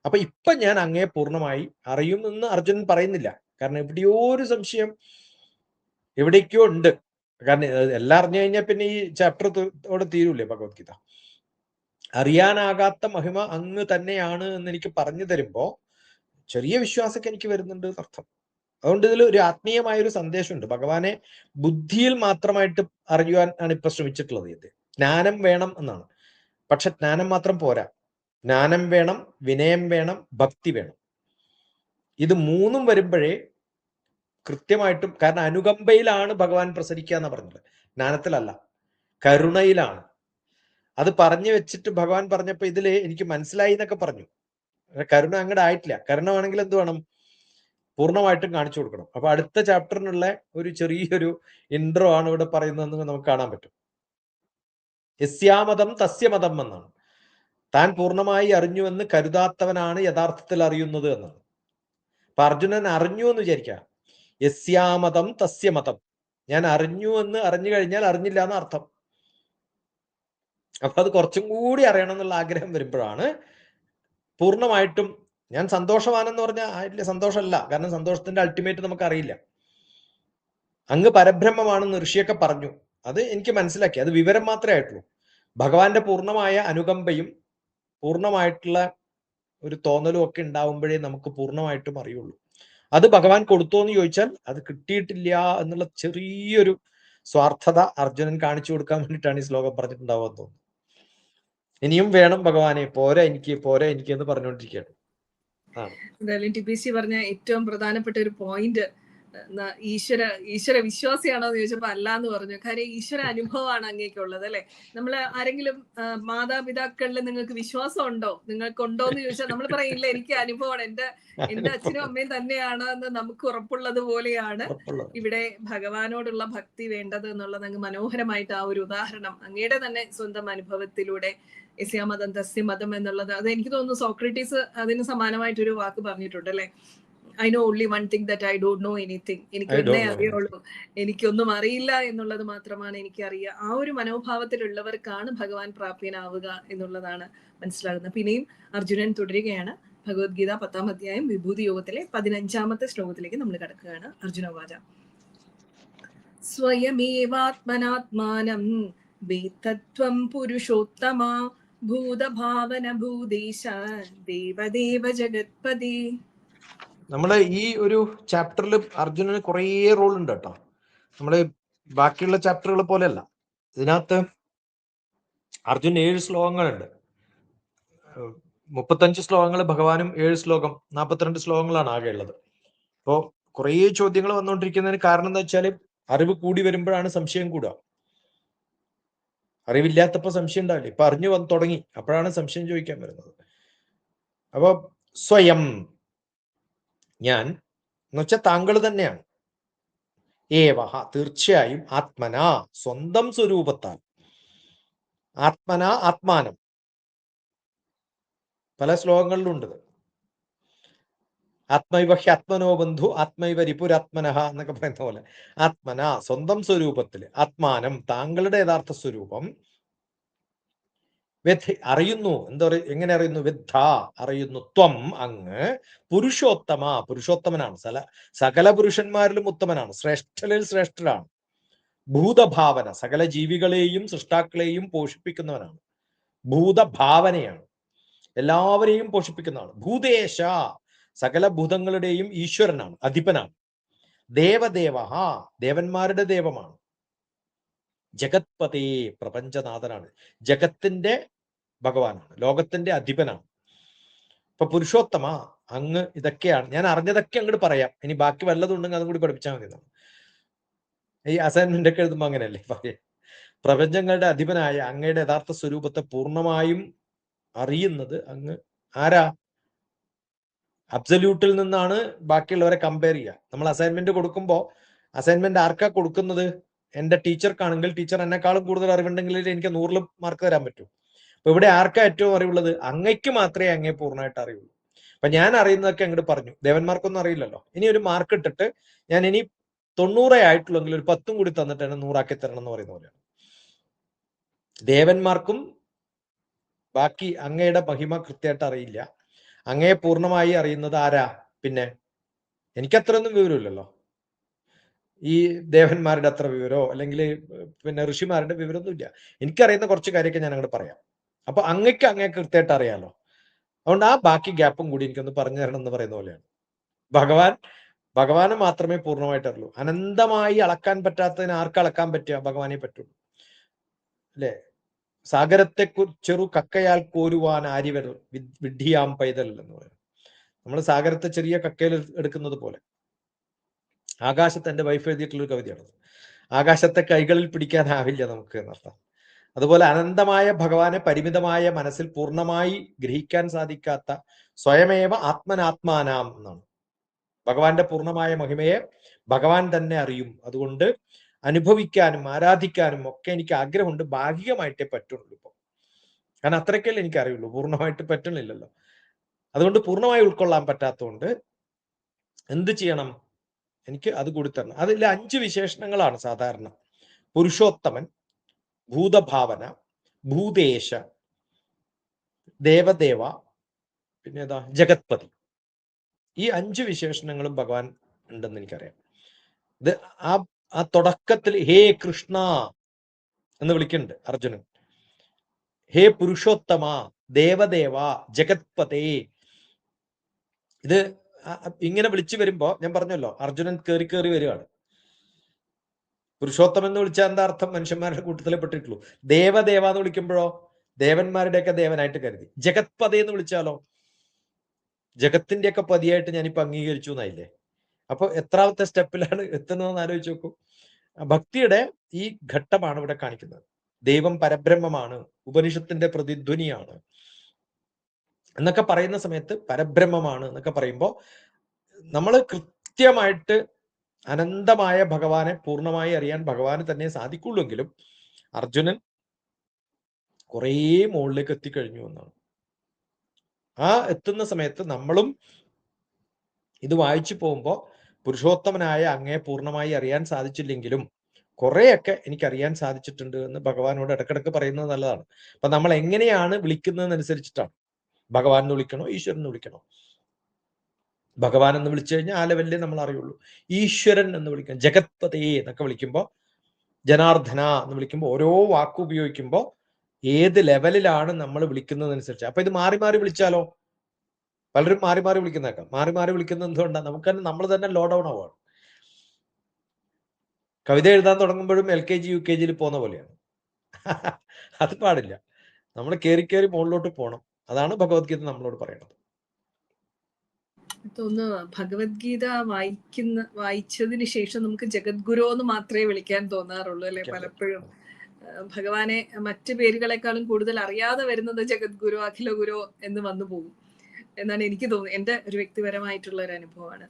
അപ്പൊ ഇപ്പൊ ഞാൻ അങ്ങേ പൂർണ്ണമായി അറിയുമെന്ന് അർജുനൻ പറയുന്നില്ല. കാരണം എവിടെയോ ഒരു സംശയം എവിടേക്കോ ഉണ്ട്. കാരണം എല്ലാം അറിഞ്ഞു കഴിഞ്ഞാൽ പിന്നെ ഈ ചാപ്റ്ററോടെ തീരൂലേ ഭഗവത്ഗീത. അറിയാനാകാത്ത മഹിമ അങ്ങ് തന്നെയാണ് എന്ന് എനിക്ക് പറഞ്ഞു തരുമ്പോ ചെറിയ വിശ്വാസമൊക്കെ എനിക്ക് വരുന്നുണ്ട് എന്നർത്ഥം. അതുകൊണ്ട് ഇതിൽ ഒരു ആത്മീയമായൊരു സന്ദേശമുണ്ട്. ഭഗവാനെ ബുദ്ധിയിൽ മാത്രമായിട്ട് അറിയുവാൻ ആണ് ഇപ്പൊ ശ്രമിച്ചിട്ടുള്ളത്. ഇത് ജ്ഞാനം വേണം എന്നാണ്. പക്ഷെ ജ്ഞാനം മാത്രം പോരാ. ജ്ഞാനം വേണം, വിനയം വേണം, ഭക്തി വേണം. ഇത് മൂന്നും വരുമ്പോഴേ കൃത്യമായിട്ടും, കാരണം അനുകമ്പയിലാണ് ഭഗവാൻ പ്രസരിക്കുക എന്ന് പറഞ്ഞത്, ജ്ഞാനത്തിലല്ല, കരുണയിലാണ്. അത് പറഞ്ഞു വെച്ചിട്ട് ഭഗവാൻ പറഞ്ഞപ്പോ ഇതില് എനിക്ക് മനസ്സിലായി എന്നൊക്കെ പറഞ്ഞു. കരുണ അങ്ങോട്ട് ആയിട്ടില്ല. കരുണ വേണമെങ്കിൽ എന്ത് വേണം? പൂർണ്ണമായിട്ടും കാണിച്ചു കൊടുക്കണം. അപ്പൊ അടുത്ത ചാപ്റ്ററിനുള്ള ഒരു ചെറിയൊരു ഇൻട്രോ ആണ് ഇവിടെ പറയുന്നതെന്ന് നമുക്ക് കാണാൻ പറ്റും. യസ്യാമതം തസ്യമതം എന്നാണ്. താൻ പൂർണ്ണമായി അറിഞ്ഞുവെന്ന് കരുതാത്തവനാണ് യഥാർത്ഥത്തിൽ അറിയുന്നത് എന്നാണ്. അപ്പൊ അർജുനൻ അറിഞ്ഞു എന്ന് വിചാരിക്കാം. യസ്യാമതം തസ്യമതം. ഞാൻ അറിഞ്ഞു എന്ന് അറിഞ്ഞു കഴിഞ്ഞാൽ അറിഞ്ഞില്ല എന്ന് അർത്ഥം. അപ്പൊ അത് കുറച്ചും കൂടി അറിയണം എന്നുള്ള ആഗ്രഹം വരുമ്പോഴാണ് പൂർണ്ണമായിട്ടും ഞാൻ സന്തോഷവാനെന്ന് പറഞ്ഞാൽ അതിലെ സന്തോഷമല്ല. കാരണം സന്തോഷത്തിന്റെ അൾട്ടിമേറ്റ് നമുക്ക് അറിയില്ല. അങ്ങ് പരബ്രഹ്മമാണെന്ന് ഋഷിയൊക്കെ പറഞ്ഞു. അത് എനിക്ക് മനസ്സിലാക്കി. അത് വിവരം മാത്രമേ ആയിട്ടുള്ളൂ. ഭഗവാന്റെ പൂർണ്ണമായ അനുകമ്പയും പൂർണ്ണമായിട്ടുള്ള ഒരു തോന്നലും ഒക്കെ ഉണ്ടാവുമ്പോഴേ നമുക്ക് പൂർണ്ണമായിട്ടും അറിയുള്ളൂ. അത് ഭഗവാൻ കൊടുത്തോ എന്ന് ചോദിച്ചാൽ അത് കിട്ടിയിട്ടില്ല എന്നുള്ള ചെറിയൊരു സ്വാർത്ഥത അർജുനൻ കാണിച്ചു കൊടുക്കാൻ വേണ്ടിയിട്ടാണ് ഈ ശ്ലോകം പറഞ്ഞിട്ടുണ്ടാവുക തോന്നുന്നു. ഇനിയും വേണം ഭഗവാനെ, പോരാ എനിക്ക്, പോരാ എനിക്ക് എന്ന് പറഞ്ഞുകൊണ്ടിരിക്കുകയാണ്.
എന്തായാലും TPC പറഞ്ഞ ഏറ്റവും പ്രധാനപ്പെട്ട ഒരു പോയിന്റ്, ഈശ്വര വിശ്വാസിയാണോ എന്ന് ചോദിച്ചപ്പോ അല്ല എന്ന് പറഞ്ഞു. കാര്യം ഈശ്വര അനുഭവമാണ് അങ്ങേക്കുള്ളത് അല്ലെ. നമ്മള് ആരെങ്കിലും മാതാപിതാക്കളിൽ നിങ്ങൾക്ക് വിശ്വാസം ഉണ്ടോ, നിങ്ങൾക്കുണ്ടോ എന്ന് ചോദിച്ചാൽ നമ്മൾ പറയില്ല എനിക്ക് അനുഭവമാണ്, എന്റെ അച്ഛനും അമ്മയും തന്നെയാണ് എന്ന് നമുക്ക് ഉറപ്പുള്ളത് പോലെയാണ് ഇവിടെ ഭഗവാനോടുള്ള ഭക്തി വേണ്ടത് എന്നുള്ളത് അങ്ങ് മനോഹരമായിട്ട് ആ ഒരു ഉദാഹരണം അങ്ങയുടെ തന്നെ സ്വന്തം അനുഭവത്തിലൂടെ യസ്യാമതം തസ്യമതം എന്നുള്ളത്, അത് എനിക്ക് തോന്നുന്നു സോക്രട്ടീസ് അതിന് സമാനമായിട്ടൊരു വാക്ക് പറഞ്ഞിട്ടുണ്ട് അല്ലെ. I know only one thing that I don't know anything. എനിക്ക് ഒന്നേ അറിയുള്ളൂ, എനിക്കൊന്നും അറിയില്ല എന്നുള്ളത് മാത്രമാണ് എനിക്കറിയുക. ആ ഒരു മനോഭാവത്തിലുള്ളവർക്കാണ് ഭഗവാൻ പ്രാപ്യനാവുക എന്നുള്ളതാണ് മനസ്സിലാകുന്നത്. പിന്നെയും അർജുനൻ തുടരുകയാണ്. ഭഗവത്ഗീത 10-ാം അധ്യായം വിഭൂതി യോഗത്തിലെ 15-ാമത്തെ ശ്ലോകത്തിലേക്ക് നമ്മൾ കിടക്കുകയാണ്. അർജുനവാച സ്വയമേവാത്മനാത്മാനം വേത്തത്വം പുരുഷോത്തമ ഭൂതഭാവന ഭൂതേശ ദേവദേവ ജഗത്പതി.
നമ്മള് ഈ ഒരു ചാപ്റ്ററിൽ അർജുനന് കുറേ റോൾ ഉണ്ട് കേട്ടോ. നമ്മള് ബാക്കിയുള്ള ചാപ്റ്ററുകൾ പോലെയല്ല. ഇതിനകത്ത് അർജുൻ 7 ശ്ലോകങ്ങളുണ്ട്. 35 ശ്ലോകങ്ങൾ ഭഗവാനും 7 ശ്ലോകം 42 ശ്ലോകങ്ങളാണ് ആകെ ഉള്ളത്. അപ്പോ കുറേ ചോദ്യങ്ങൾ വന്നുകൊണ്ടിരിക്കുന്നതിന് കാരണം എന്താ വെച്ചാല് അറിവ് കൂടി വരുമ്പോഴാണ് സംശയം കൂടുക. അറിവില്ലാത്തപ്പോ സംശയം ഉണ്ടാവില്ല. ഇപ്പൊ അറിഞ്ഞു വന്ന് തുടങ്ങി, അപ്പോഴാണ് സംശയം ചോദിക്കാൻ വരുന്നത്. അപ്പൊ സ്വയം, ഞാൻ എന്ന് വെച്ചാൽ താങ്കൾ തന്നെയാണ്. ഏവഹ, തീർച്ചയായും, ആത്മന, സ്വന്തം സ്വരൂപത്താൽ, ആത്മന, ആത്മാനം, പല ശ്ലോകങ്ങളിലുണ്ട്. ആത്മൈവ ഹ്യാത്മനോ ബന്ധു ആത്മൈവ റിപുരാത്മനഹ എന്നൊക്കെ പറയുന്ന പോലെ ആത്മന, സ്വന്തം സ്വരൂപത്തിൽ, ആത്മാനം, താങ്കളുടെ യഥാർത്ഥ സ്വരൂപം, അറിയുന്നു. എങ്ങനെ അറിയുന്നു? വിദ്ധ, അറിയുന്നു. ത്വം, അങ്ങ്, പുരുഷോത്തമ, പുരുഷോത്തമനാണ്, സകല പുരുഷന്മാരിലും ഉത്തമനാണ്, ശ്രേഷ്ഠരിൽ ശ്രേഷ്ഠരാണ്. ഭൂതഭാവന, സകല ജീവികളെയും സൃഷ്ടാക്കളെയും പോഷിപ്പിക്കുന്നവനാണ്. ഭൂതഭാവനയാണ്, എല്ലാവരെയും പോഷിപ്പിക്കുന്നതാണ്. ഭൂതേശ, സകല ഭൂതങ്ങളുടെയും ഈശ്വരനാണ്, അധിപനാണ്. ദേവദേവ, ദേവന്മാരുടെ ദൈവമാണ്. ജഗത്പതി, പ്രപഞ്ചനാഥനാണ്, ജഗത്തിന്റെ ഭഗവാനാണ്, ലോകത്തിന്റെ അധിപനാണ്. ഇപ്പൊ പുരുഷോത്തമ, അങ്ങ്, ഇതൊക്കെയാണ് ഞാൻ അറിഞ്ഞതൊക്കെ അങ്ങോട്ട് പറയാം. ഇനി ബാക്കി വല്ലതുണ്ടെങ്കിൽ അതും കൂടി പഠിപ്പിച്ചാൽ മതി. ഈ അസൈൻമെന്റ് ഒക്കെ എഴുതുമ്പോ അങ്ങനെയല്ലേ പറയാം. പ്രപഞ്ചങ്ങളുടെ അധിപനായ അങ്ങയുടെ യഥാർത്ഥ സ്വരൂപത്തെ പൂർണ്ണമായും അറിയുന്നത് അങ്ങ് ആരാ? അബ്സല്യൂട്ടിൽ നിന്നാണ് ബാക്കിയുള്ളവരെ കമ്പയർ ചെയ്യുക. നമ്മൾ അസൈൻമെന്റ് കൊടുക്കുമ്പോൾ അസൈൻമെന്റ് ആർക്കാ കൊടുക്കുന്നത്? എന്റെ ടീച്ചർക്കാണെങ്കിൽ ടീച്ചർ എന്നെക്കാളും കൂടുതൽ അറിവുണ്ടെങ്കിൽ എനിക്ക് 100 മാർക്ക് തരാൻ പറ്റൂ. അപ്പൊ ഇവിടെ ആർക്കാ ഏറ്റവും അറിവുള്ളത്? അങ്ങയ്ക്ക് മാത്രമേ അങ്ങേ പൂർണ്ണമായിട്ട് അറിയുള്ളൂ. അപ്പൊ ഞാൻ അറിയുന്നതൊക്കെ അങ്ങോട്ട് പറഞ്ഞു, ദേവന്മാർക്കൊന്നും അറിയില്ലല്ലോ. ഇനി ഒരു മാർക്ക് ഇട്ടിട്ട് ഞാൻ ഇനി 90 ആയിട്ടുള്ളെങ്കിൽ ഒരു 10 കൂടി തന്നിട്ട് എന്നെ 100 തരണം എന്ന് പറയുന്ന പോലെയാണ്. ദേവന്മാർക്കും ബാക്കി അങ്ങയുടെ മഹിമ കൃത്യമായിട്ട് അറിയില്ല. അങ്ങയെ പൂർണ്ണമായി അറിയുന്നത് ആരാ? പിന്നെ എനിക്കത്രയൊന്നും വിവരമില്ലല്ലോ. ഈ ദേവന്മാരുടെ അത്ര വിവരമോ അല്ലെങ്കിൽ പിന്നെ ഋഷിമാരുടെ വിവരമൊന്നും ഇല്ല. എനിക്കറിയുന്ന കുറച്ച് കാര്യമൊക്കെ ഞാൻ അങ്ങോട്ട് പറയാം. അപ്പൊ അങ്ങേ കൃത്യമായിട്ട് അറിയാലോ. അതുകൊണ്ട് ആ ബാക്കി ഗ്യാപ്പും കൂടി എനിക്കൊന്ന് പറഞ്ഞു തരണം എന്ന് പറയുന്ന പോലെയാണ്. ഭഗവാനെ മാത്രമേ പൂർണ്ണമായിട്ട് അറിയൂ. അനന്തമായി അളക്കാൻ പറ്റാത്തതിന് ആർക്ക് അളക്കാൻ പറ്റുക? ഭഗവാനെ പറ്റുള്ളൂ, അല്ലെ? സാഗരത്തെ ചെറു കക്കയാൽ കോരുവാൻ ആര്യവർ വിഡ്ഢിയാം പൈതൽ എന്ന് പറയും. നമ്മൾ സാഗരത്തെ ചെറിയ കക്കയിൽ എടുക്കുന്നത് പോലെ. ആകാശത്ത് എൻ്റെ വൈഫ് എഴുതിയിട്ടുള്ളൊരു കവിതയാണ്. ആകാശത്തെ കൈകളിൽ പിടിക്കാനാവില്ല നമുക്ക് എന്നർത്ഥം. അതുപോലെ അനന്തമായ ഭഗവാനെ പരിമിതമായ മനസ്സിൽ പൂർണ്ണമായി ഗ്രഹിക്കാൻ സാധിക്കാത്ത സ്വയമേവ ആത്മനാത്മാനാം എന്നാണ്. ഭഗവാന്റെ പൂർണ്ണമായ മഹിമയെ ഭഗവാൻ തന്നെ അറിയും. അതുകൊണ്ട് അനുഭവിക്കാനും ആരാധിക്കാനും ഒക്കെ എനിക്ക് ആഗ്രഹമുണ്ട്. ഭാഗികമായിട്ടേ പറ്റുള്ളൂ ഇപ്പൊ. കാരണം അത്രയ്ക്കല്ലേ എനിക്ക് അറിയുള്ളൂ, പൂർണ്ണമായിട്ട് പറ്റണില്ലല്ലോ. അതുകൊണ്ട് പൂർണ്ണമായി ഉൾക്കൊള്ളാൻ പറ്റാത്തതുകൊണ്ട് എന്ത് ചെയ്യണം? എനിക്ക് അത് കൂടി തരണം. അതിൽ 5 വിശേഷണങ്ങളാണ് സാധാരണ. പുരുഷോത്തമൻ, ഭൂതഭാവന, ഭൂതേശ, ദേവദേവ, പിന്നെ ഏതാ? ജഗത്പതി. ഈ 5 വിശേഷണങ്ങളും ഭഗവാൻ ഉണ്ടെന്ന് എനിക്കറിയാം. ഇത് ആ തുടക്കത്തിൽ ഹേ കൃഷ്ണ എന്ന് വിളിക്കുന്നുണ്ട് അർജുനൻ. ഹേ പുരുഷോത്തമ, ദേവദേവ, ജഗത്പതേ. ഇത് ഇങ്ങനെ വിളിച്ചു വരുമ്പോ ഞാൻ പറഞ്ഞല്ലോ, അർജുനൻ കയറി വരികയാണ്. പുരുഷോത്തമൻ എന്ന് വിളിച്ചാൽ എന്താ അർത്ഥം? മനുഷ്യന്മാരുടെ കൂട്ടത്തിലെ പെട്ടിട്ടുള്ളൂ. ദേവദേവ എന്ന് വിളിക്കുമ്പോഴോ ദേവന്മാരുടെയൊക്കെ ദേവനായിട്ട് കരുതി. ജഗത്പതേ എന്ന് വിളിച്ചാലോ ജഗത്തിന്റെയൊക്കെ പതിയായിട്ട് ഞാനിപ്പോ അംഗീകരിച്ചു എന്നായില്ലേ. അപ്പൊ എത്രാമത്തെ സ്റ്റെപ്പിലാണ് എത്തുന്നതെന്ന് ആലോചിച്ച് നോക്കൂ. ഭക്തിയുടെ ഈ ഘട്ടമാണ് ഇവിടെ കാണിക്കുന്നത്. ദൈവം പരബ്രഹ്മമാണ്, ഉപനിഷത്തിന്റെ പ്രതിധ്വനിയാണ് എന്നൊക്കെ പറയുന്ന സമയത്ത് പരബ്രഹ്മമാണ് എന്നൊക്കെ പറയുമ്പോൾ നമ്മൾ കൃത്യമായിട്ട് അനന്തമായ ഭഗവാനെ പൂർണ്ണമായി അറിയാൻ ഭഗവാന് തന്നെ സാധിക്കുള്ളൂവെങ്കിലും അർജുനൻ കുറേ മുകളിലേക്ക് എത്തിക്കഴിഞ്ഞു എന്നാണ്. ആ എത്തുന്ന സമയത്ത് നമ്മളും ഇത് വായിച്ചു പോകുമ്പോൾ പുരുഷോത്തമനായ അങ്ങേ പൂർണ്ണമായി അറിയാൻ സാധിച്ചില്ലെങ്കിലും കുറെയൊക്കെ എനിക്ക് അറിയാൻ സാധിച്ചിട്ടുണ്ട് എന്ന് ഭഗവാനോട് ഇടക്കിടക്ക് പറയുന്നത് നല്ലതാണ്. അപ്പൊ നമ്മൾ എങ്ങനെയാണ് വിളിക്കുന്നതെന്നനുസരിച്ചിട്ടാണ്. ഭഗവാൻ എന്ന് വിളിക്കണോ, ഈശ്വരൻ എന്ന് വിളിക്കണോ? ഭഗവാൻ എന്ന് വിളിച്ചു കഴിഞ്ഞാൽ ആ ലെവലിലേ നമ്മൾ അറിയുള്ളൂ. ഈശ്വരൻ എന്ന് വിളിക്കണം, ജഗത്പതേ എന്നൊക്കെ വിളിക്കുമ്പോൾ, ജനാർദ്ദന എന്ന് വിളിക്കുമ്പോൾ, ഓരോ വാക്ക് ഉപയോഗിക്കുമ്പോൾ ഏത് ലെവലിലാണ് നമ്മൾ വിളിക്കുന്നതനുസരിച്ച്. അപ്പൊ ഇത് മാറി മാറി വിളിച്ചാലോ? പലരും മാറി മാറി വിളിക്കുന്നേക്കാം. മാറി മാറി വിളിക്കുന്നത് എന്തുകൊണ്ടാണ്? നമുക്ക് തന്നെ നമ്മൾ തന്നെ ലോ ഡൗൺ ആവുകയാണ്. കവിത എഴുതാൻ തുടങ്ങുമ്പോഴും LKG UKG പോകുന്ന പോലെയാണ്. അത് പാടില്ല. നമ്മൾ കയറി കയറി മുകളിലോട്ട് പോകണം. അതാണ് ഭഗവത്ഗീത നമ്മളോട് പറയുന്നത്.
തോന്നുന്നു ഭഗവത്ഗീത വായിച്ചതിന് ശേഷം നമുക്ക് ജഗദ്ഗുരു എന്ന് മാത്രമേ വിളിക്കാൻ തോന്നാറുള്ളൂ അല്ലെ? പലപ്പോഴും ഭഗവാനെ മറ്റു പേരുകളെക്കാളും കൂടുതൽ അറിയാതെ വരുന്നത് ജഗദ്ഗുരു, അഖില ഗുരു എന്ന് വന്നു പോകും എന്നാണ് എനിക്ക് തോന്നുന്നത്. എൻ്റെ ഒരു വ്യക്തിപരമായിട്ടുള്ള ഒരു അനുഭവമാണ്.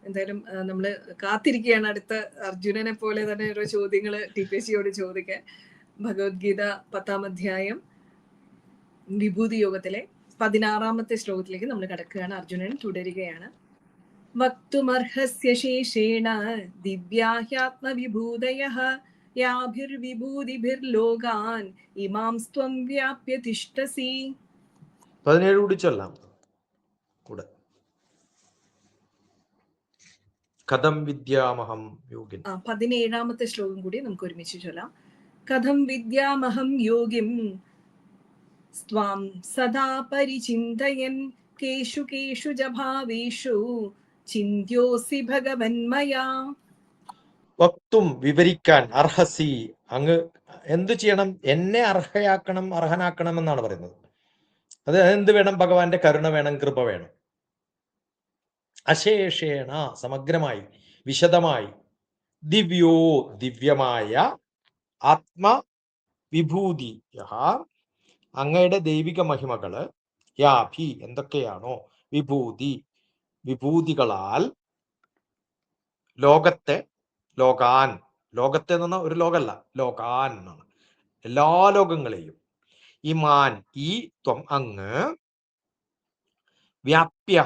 എന്തായാലും നമ്മൾ കാത്തിരിക്കുകയാണ് അടുത്ത അർജുനനെ പോലെ തന്നെ ഓരോ ചോദ്യങ്ങൾ TPCയോട് ചോദിക്കാൻ. ഭഗവത്ഗീത 10-ാം അധ്യായം വിഭൂതി യോഗത്തിലെ 16-ാമത്തെ ശ്ലോകത്തിലേക്ക് നമ്മൾ കടക്കുകയാണ്. അർജുനൻ തുടരുകയാണ്. വക്തുമർഹസ്യ ശേഷേണ ദിവ്യാഹ്യാത്മവിഭൂതയഃ യാഭിർവിഭൂതിഭിർലോകാൻ ഇമാം സ്ത്വം വ്യാപ്യ തിഷ്ഠസി.
17 കൂടി ചൊല്ലാം കൂടെ. കഥം വിദ്യാമഹം യോഗിൻ.
17-ാമത്തെ ശ്ലോകം കൂടി നമുക്ക് ഒരുമിച്ച് ചൊല്ലാം. കഥം വിദ്യാമഹം യോഗിം സ്ത്വാം സദാ പരിചിന്തയൻ കേഷു കേഷു ച ഭാവേഷു ചിന്ത്യോസി ഭഗവന്മയാ.
വക്തും വിവരിക്കാൻ, അർഹസി അങ്ങ് എന്ത് ചെയ്യണം? എന്നെ അർഹയാക്കണം, അർഹനാക്കണം എന്നാണ് പറയുന്നത്. അത് എന്ത് വേണം? ഭഗവാന്റെ കരുണ വേണം, കൃപ വേണം. അശേഷേണ സമഗ്രമായി, വിശദമായി, ദിവ്യോ ദിവ്യമായ, ആത്മ വിഭൂതി അങ്ങയുടെ ദൈവിക മഹിമകള്, യാഭി എന്തൊക്കെയാണോ, വിഭൂതി വിഭൂതികളാൽ, ലോകത്തെ, ലോകാൻ ലോകത്തെ എന്ന് പറഞ്ഞാൽ ഒരു ലോകമല്ല, ലോകാൻ എന്നാണ്, എല്ലാ ലോകങ്ങളെയും, ഇമാൻ ഈ ത്വം അങ്ങ്, വ്യാപ്യ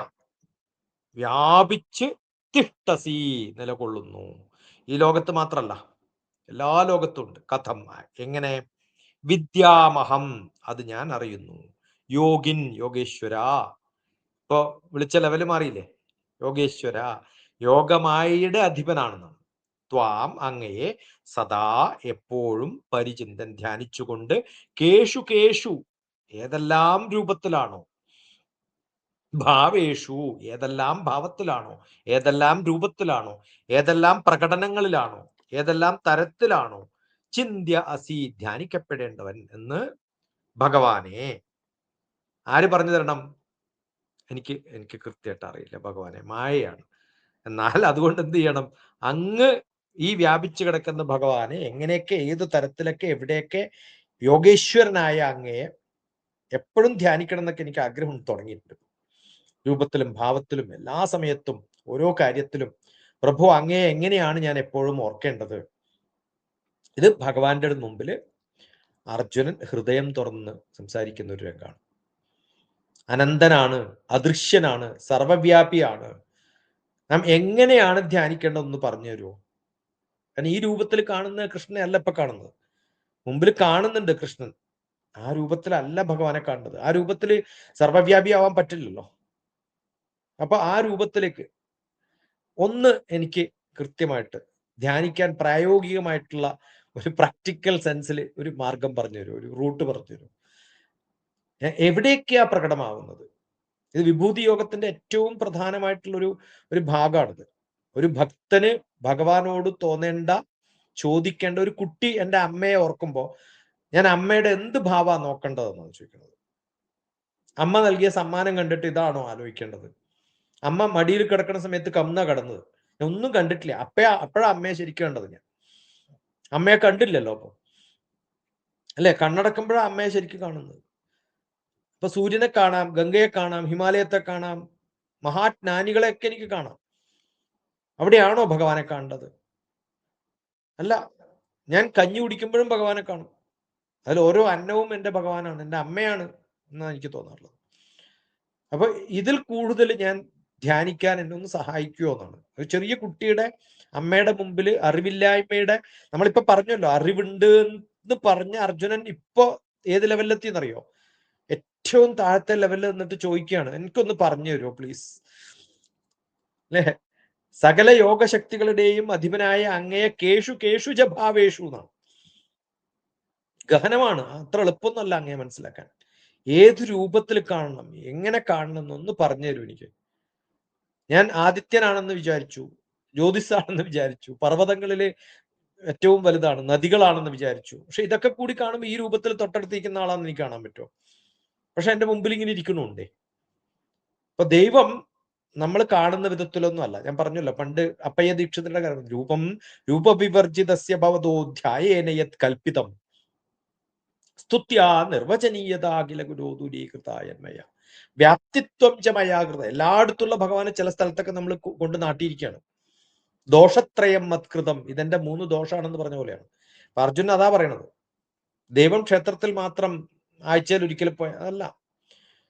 വ്യാപിച്ച്, തിഷ്ഠസി നിലകൊള്ളുന്നു. ഈ ലോകത്ത് മാത്രല്ല, എല്ലാ ലോകത്തും ഉണ്ട്. കഥം എങ്ങനെ? വിദ്യാമഹം അത് ഞാൻ അറിയുന്നു, യോഗിൻ യോഗേശ്വര. ഇപ്പൊ വിളിച്ച ലെവല് മാറിയില്ലേ? യോഗേശ്വര യോഗമായയുടെ അധിപനാണെന്നാണ്. ത്വാം അങ്ങയെ സദാ എപ്പോഴും പരിചിന്തൻ ധ്യാനിച്ചുകൊണ്ട്, കേഷു കേഷു ഏതെല്ലാം രൂപത്തിലാണോ, ഭാവേഷു ഏതെല്ലാം ഭാവത്തിലാണോ, ഏതെല്ലാം രൂപത്തിലാണോ, ഏതെല്ലാം പ്രകടനങ്ങളിലാണോ, ഏതെല്ലാം തരത്തിലാണോ, ചിന്ത്യ അസി ധ്യാനിക്കപ്പെടേണ്ടവൻ എന്ന് ഭഗവാനെ ആര് പറഞ്ഞു തരണം? എനിക്ക് കൃത്യമായിട്ട് അറിയില്ല ഭഗവാനെ, മായയാണ്. എന്നാൽ അതുകൊണ്ട് എന്ത് ചെയ്യണം? അങ്ങ് ഈ വ്യാപിച്ചു കിടക്കുന്ന ഭഗവാനെ എങ്ങനെയൊക്കെ, ഏത് തരത്തിലൊക്കെ, എവിടെയൊക്കെ യോഗേശ്വരനായ അങ്ങയെ എപ്പോഴും ധ്യാനിക്കണം എന്നൊക്കെ എനിക്ക് ആഗ്രഹം തുടങ്ങിയിട്ടുണ്ട്. രൂപത്തിലും ഭാവത്തിലും എല്ലാ സമയത്തും ഓരോ കാര്യത്തിലും പ്രഭു അങ്ങയെ എങ്ങനെയാണ് ഞാൻ എപ്പോഴും ഓർക്കേണ്ടത്? ഇത് ഭഗവാന്റെ മുമ്പിൽ അർജുനൻ ഹൃദയം തുറന്ന് സംസാരിക്കുന്ന ഒരു രംഗമാണ്. അനന്തനാണ്, അദൃശ്യനാണ്, സർവവ്യാപിയാണ്. നാം എങ്ങനെയാണ് ധ്യാനിക്കേണ്ടതെന്ന് പറഞ്ഞു തരുമോ? കാരണം ഈ രൂപത്തിൽ കാണുന്ന കൃഷ്ണനെ അല്ല ഇപ്പൊ കാണുന്നത്. മുമ്പിൽ കാണുന്നുണ്ട് കൃഷ്ണൻ, ആ രൂപത്തിലല്ല ഭഗവാനെ കാണുന്നത്. ആ രൂപത്തിൽ സർവവ്യാപിയാവാൻ പറ്റില്ലല്ലോ. അപ്പൊ ആ രൂപത്തിലേക്ക് ഒന്ന് എനിക്ക് കൃത്യമായിട്ട് ധ്യാനിക്കാൻ പ്രായോഗികമായിട്ടുള്ള ഒരു പ്രാക്ടിക്കൽ സെൻസിൽ ഒരു മാർഗം പറഞ്ഞു തരും, ഒരു റൂട്ട് പറഞ്ഞു തരും. എവിടെയൊക്കെയാ പ്രകടമാവുന്നത്? ഇത് വിഭൂതി യോഗത്തിന്റെ ഏറ്റവും പ്രധാനമായിട്ടുള്ള ഒരു ഭാഗമാണിത്. ഒരു ഭക്തന് ഭഗവാനോട് തോന്നേണ്ട, ചോദിക്കേണ്ട, ഒരു കുട്ടി എൻ്റെ അമ്മയെ ഓർക്കുമ്പോൾ ഞാൻ അമ്മയുടെ എന്ത് ഭാവാ നോക്കേണ്ടതെന്നാണ് ചോദിക്കുന്നത്. അമ്മ നൽകിയ സമ്മാനം കണ്ടിട്ട് ഇതാണോ ആലോചിക്കേണ്ടത്? അമ്മ മടിയിൽ കിടക്കുന്ന സമയത്ത് കമ്ന കിടന്നത്, ഞാൻ ഒന്നും കണ്ടിട്ടില്ല. അപ്പോഴാ അമ്മയെ ശരിക്കും കണ്ടത്. ഞാൻ അമ്മയെ കണ്ടില്ലല്ലോ. അപ്പൊ അല്ലെ, കണ്ണടക്കുമ്പോഴാണ് അമ്മയെ ശരിക്കും കാണുന്നത്. ഇപ്പൊ സൂര്യനെ കാണാം, ഗംഗയെ കാണാം, ഹിമാലയത്തെ കാണാം, മഹാജ്ഞാനികളെയൊക്കെ എനിക്ക് കാണാം. അവിടെയാണോ ഭഗവാനെ കാണേണ്ടത്? അല്ല, ഞാൻ കഞ്ഞി കുടിക്കുമ്പോഴും ഭഗവാനെ കാണും. അതിൽ ഓരോ അന്നവും എൻ്റെ ഭഗവാനാണ്, എൻ്റെ അമ്മയാണ് എന്നാണ് എനിക്ക് തോന്നാറുള്ളത്. അപ്പൊ ഇതിൽ കൂടുതൽ ഞാൻ ധ്യാനിക്കാൻ എന്നെ ഒന്ന് സഹായിക്കുമോ എന്നാണ്. ഒരു ചെറിയ കുട്ടിയുടെ അമ്മയുടെ മുമ്പിൽ അറിവില്ലായ്മയുടെ, നമ്മളിപ്പോ പറഞ്ഞല്ലോ അറിവുണ്ട് എന്ന് പറഞ്ഞ അർജുനൻ ഇപ്പോ ഏത് ലെവലിലെത്തിയെന്നറിയോ? ഏറ്റവും താഴത്തെ ലെവലിൽ നിന്നിട്ട് ചോദിക്കുകയാണ്, എനിക്കൊന്ന് പറഞ്ഞു തരുമോ പ്ലീസ്, അല്ലേ? സകല യോഗശക്തികളുടെയും അധിപനായ അങ്ങയെ കേഷു കേഷു ജഭാവേഷു എന്നാണ്. ഗഹനമാണ്, അത്ര എളുപ്പമൊന്നുമല്ല അങ്ങയെ മനസ്സിലാക്കാൻ. ഏത് രൂപത്തിൽ കാണണം, എങ്ങനെ കാണണം എന്നൊന്ന് പറഞ്ഞു തരൂ എനിക്ക്. ഞാൻ ആദിത്യനാണെന്ന് വിചാരിച്ചു, ജ്യോതിസാണെന്ന് വിചാരിച്ചു, പർവ്വതങ്ങളിലെ ഏറ്റവും വലുതാണ്, നദികളാണെന്ന് വിചാരിച്ചു. പക്ഷെ ഇതൊക്കെ കൂടി കാണുമ്പോൾ ഈ രൂപത്തിൽ തൊട്ടടുത്തിരിക്കുന്ന ആളാണെന്ന് എനിക്ക് കാണാൻ പറ്റുമോ? പക്ഷെ എന്റെ മുമ്പിൽ ഇങ്ങനെ ഇരിക്കണുണ്ടേ. അപ്പൊ ദൈവം നമ്മൾ കാണുന്ന വിധത്തിലൊന്നും അല്ല. ഞാൻ പറഞ്ഞല്ലോ പണ്ട് അപ്പയ്യ ദീക്ഷിതരുടെ കാര്യം, രൂപവിവർജിതസ്യ ഭവതോ ധ്യായേന യത് കൽപ്പിതം സ്തുത്യാ നിർവചനീയതാകില ഗുരോ ദൂരീകൃതായന്മയ വ്യാപ്തിത്വം ച മയാകൃത. എല്ലായിടത്തുള്ള ഭഗവാനെ ചില സ്ഥലത്തൊക്കെ നമ്മൾ കൊണ്ട് നാട്ടിയിരിക്കുകയാണ്. ദോഷത്രയം മത്കൃതം, ഇതെന്റെ 3 ദോഷമാണെന്ന് പറഞ്ഞ പോലെയാണ്. അപ്പൊ അർജുനൻ അതാ പറയണത്. ദൈവം ക്ഷേത്രത്തിൽ മാത്രം ആഴ്ചയിൽ ഒരിക്കലും പോയ അതല്ല,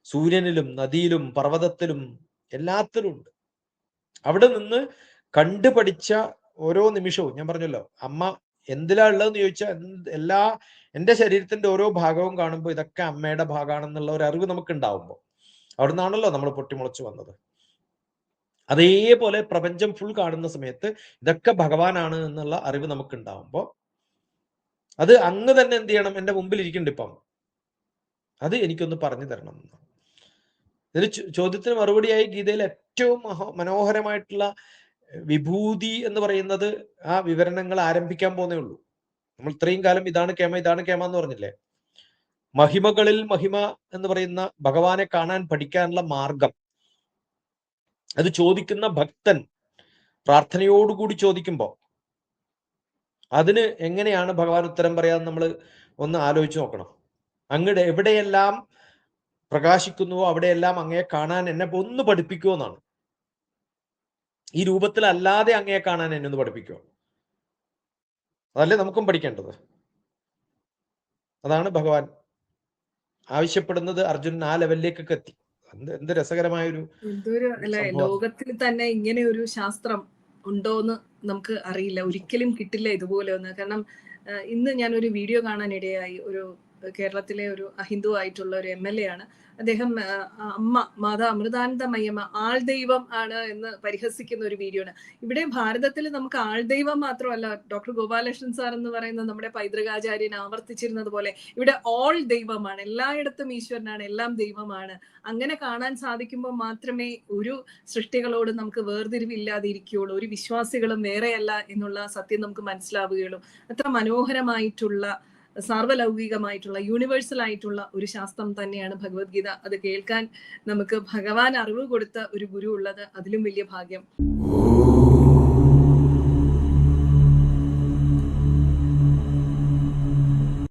സൂര്യനിലും നദിയിലും പർവ്വതത്തിലും എല്ലാത്തിലും ഉണ്ട്. അവിടെ നിന്ന് കണ്ടുപഠിച്ച ഓരോ നിമിഷവും, ഞാൻ പറഞ്ഞല്ലോ അമ്മ എന്തിലാ ഉള്ളതെന്ന് ചോദിച്ചാൽ എൻ്റെ ശരീരത്തിന്റെ ഓരോ ഭാഗവും കാണുമ്പോൾ ഇതൊക്കെ അമ്മയുടെ ഭാഗമാണെന്നുള്ള ഒരു അറിവ് നമുക്ക് ഉണ്ടാവുമ്പോൾ, അവിടെ നിന്നാണല്ലോ നമ്മൾ പൊട്ടിമുളച്ചു വന്നത്. അതേപോലെ പ്രപഞ്ചം ഫുൾ കാണുന്ന സമയത്ത് ഇതൊക്കെ ഭഗവാനാണ് എന്നുള്ള അറിവ് നമുക്ക് ഉണ്ടാവുമ്പോൾ അത് അങ്ങ് തന്നെ എന്ത് ചെയ്യണം, എൻ്റെ മുമ്പിൽ ഇരിക്കുന്നുണ്ട് ഇപ്പം, അത് എനിക്കൊന്ന് പറഞ്ഞു തരണം. ഇതിന് ചോദ്യത്തിന് മറുപടിയായി ഗീതയിൽ ഏറ്റവും മനോഹരമായിട്ടുള്ള വിഭൂതി എന്ന് പറയുന്നത് ആ വിവരണങ്ങൾ ആരംഭിക്കാൻ പോകുന്നേ ഉള്ളൂ. നമ്മൾ ഇത്രയും കാലം ഇതാണ് കേമ ഇതാണ് കേമ എന്ന് പറഞ്ഞില്ലേ. മഹിമകളിൽ മഹിമ എന്ന് പറയുന്ന ഭഗവാനെ കാണാൻ പഠിക്കാനുള്ള മാർഗം, അത് ചോദിക്കുന്ന ഭക്തൻ പ്രാർത്ഥനയോടുകൂടി ചോദിക്കുമ്പോൾ അതിന് എങ്ങനെയാണ് ഭഗവാൻ ഉത്തരം പറയാന്ന് നമ്മൾ ഒന്ന് ആലോചിച്ച് നോക്കണം. അങ്ങയുടെ എവിടെയെല്ലാം പ്രകാശിക്കുന്നുവോ അവിടെയെല്ലാം അങ്ങയെ കാണാൻ എന്നെ ഒന്ന് പഠിപ്പിക്കുമോ എന്നാണ്. ഈ രൂപത്തിലല്ലാതെ അങ്ങയെ കാണാൻ എന്നെ ഒന്ന് പഠിപ്പിക്കുമോ? അതല്ലേ നമുക്കും പഠിക്കേണ്ടത്. അതാണ് ഭഗവാൻ ആവശ്യപ്പെടുന്നത്. അർജുനൻ ആ ലെവലിലേക്കൊക്കെ എത്തി. എന്ത് രസകരമായൊരു
അല്ലെ, ലോകത്തിൽ തന്നെ ഇങ്ങനെ ഒരു ശാസ്ത്രം ഉണ്ടോന്ന് നമുക്ക് അറിയില്ല, ഒരിക്കലും കിട്ടില്ല ഇതുപോലെ ഒന്ന്. കാരണം ഇന്ന് ഞാനൊരു വീഡിയോ കാണാനിടയായി. ഒരു കേരളത്തിലെ ഒരു അഹിന്ദു ആയിട്ടുള്ള ഒരു MLA ആണ് അദ്ദേഹം. അമ്മ മാതാ അമൃതാനന്ദമയ്യമ്മ ആൾ ദൈവം ആണ് എന്ന് പരിഹസിക്കുന്ന ഒരു വീഡിയോ ആണ്. ഇവിടെ ഭാരതത്തിൽ നമുക്ക് ആൾ ദൈവം മാത്രമല്ല, ഡോക്ടർ ഗോപാലകൃഷ്ണൻ സാർ എന്ന് പറയുന്ന നമ്മുടെ പൈതൃകാചാര്യൻ ആവർത്തിച്ചിരുന്നത് പോലെ ഇവിടെ ഓൾ ദൈവമാണ്, എല്ലായിടത്തും ഈശ്വരനാണ്, എല്ലാം ദൈവമാണ്. അങ്ങനെ കാണാൻ സാധിക്കുമ്പോൾ മാത്രമേ ഒരു സൃഷ്ടികളോട് നമുക്ക് വേർതിരിവില്ലാതെ ഇരിക്കുകയുള്ളൂ, ഒരു വിശ്വാസികളും വേറെയല്ല എന്നുള്ള സത്യം നമുക്ക് മനസ്സിലാവുകയുള്ളൂ. അത്ര മനോഹരമായിട്ടുള്ള സാർവലൗകികമായിട്ടുള്ള യൂണിവേഴ്സൽ ആയിട്ടുള്ള ഒരു ശാസ്ത്രം തന്നെയാണ് ഭഗവത്ഗീത. അത് കേൾക്കാൻ നമുക്ക് ഭഗവാൻ അറിവ് കൊടുത്ത ഒരു ഗുരു ഉള്ളത് അതിലും വലിയ ഭാഗ്യം.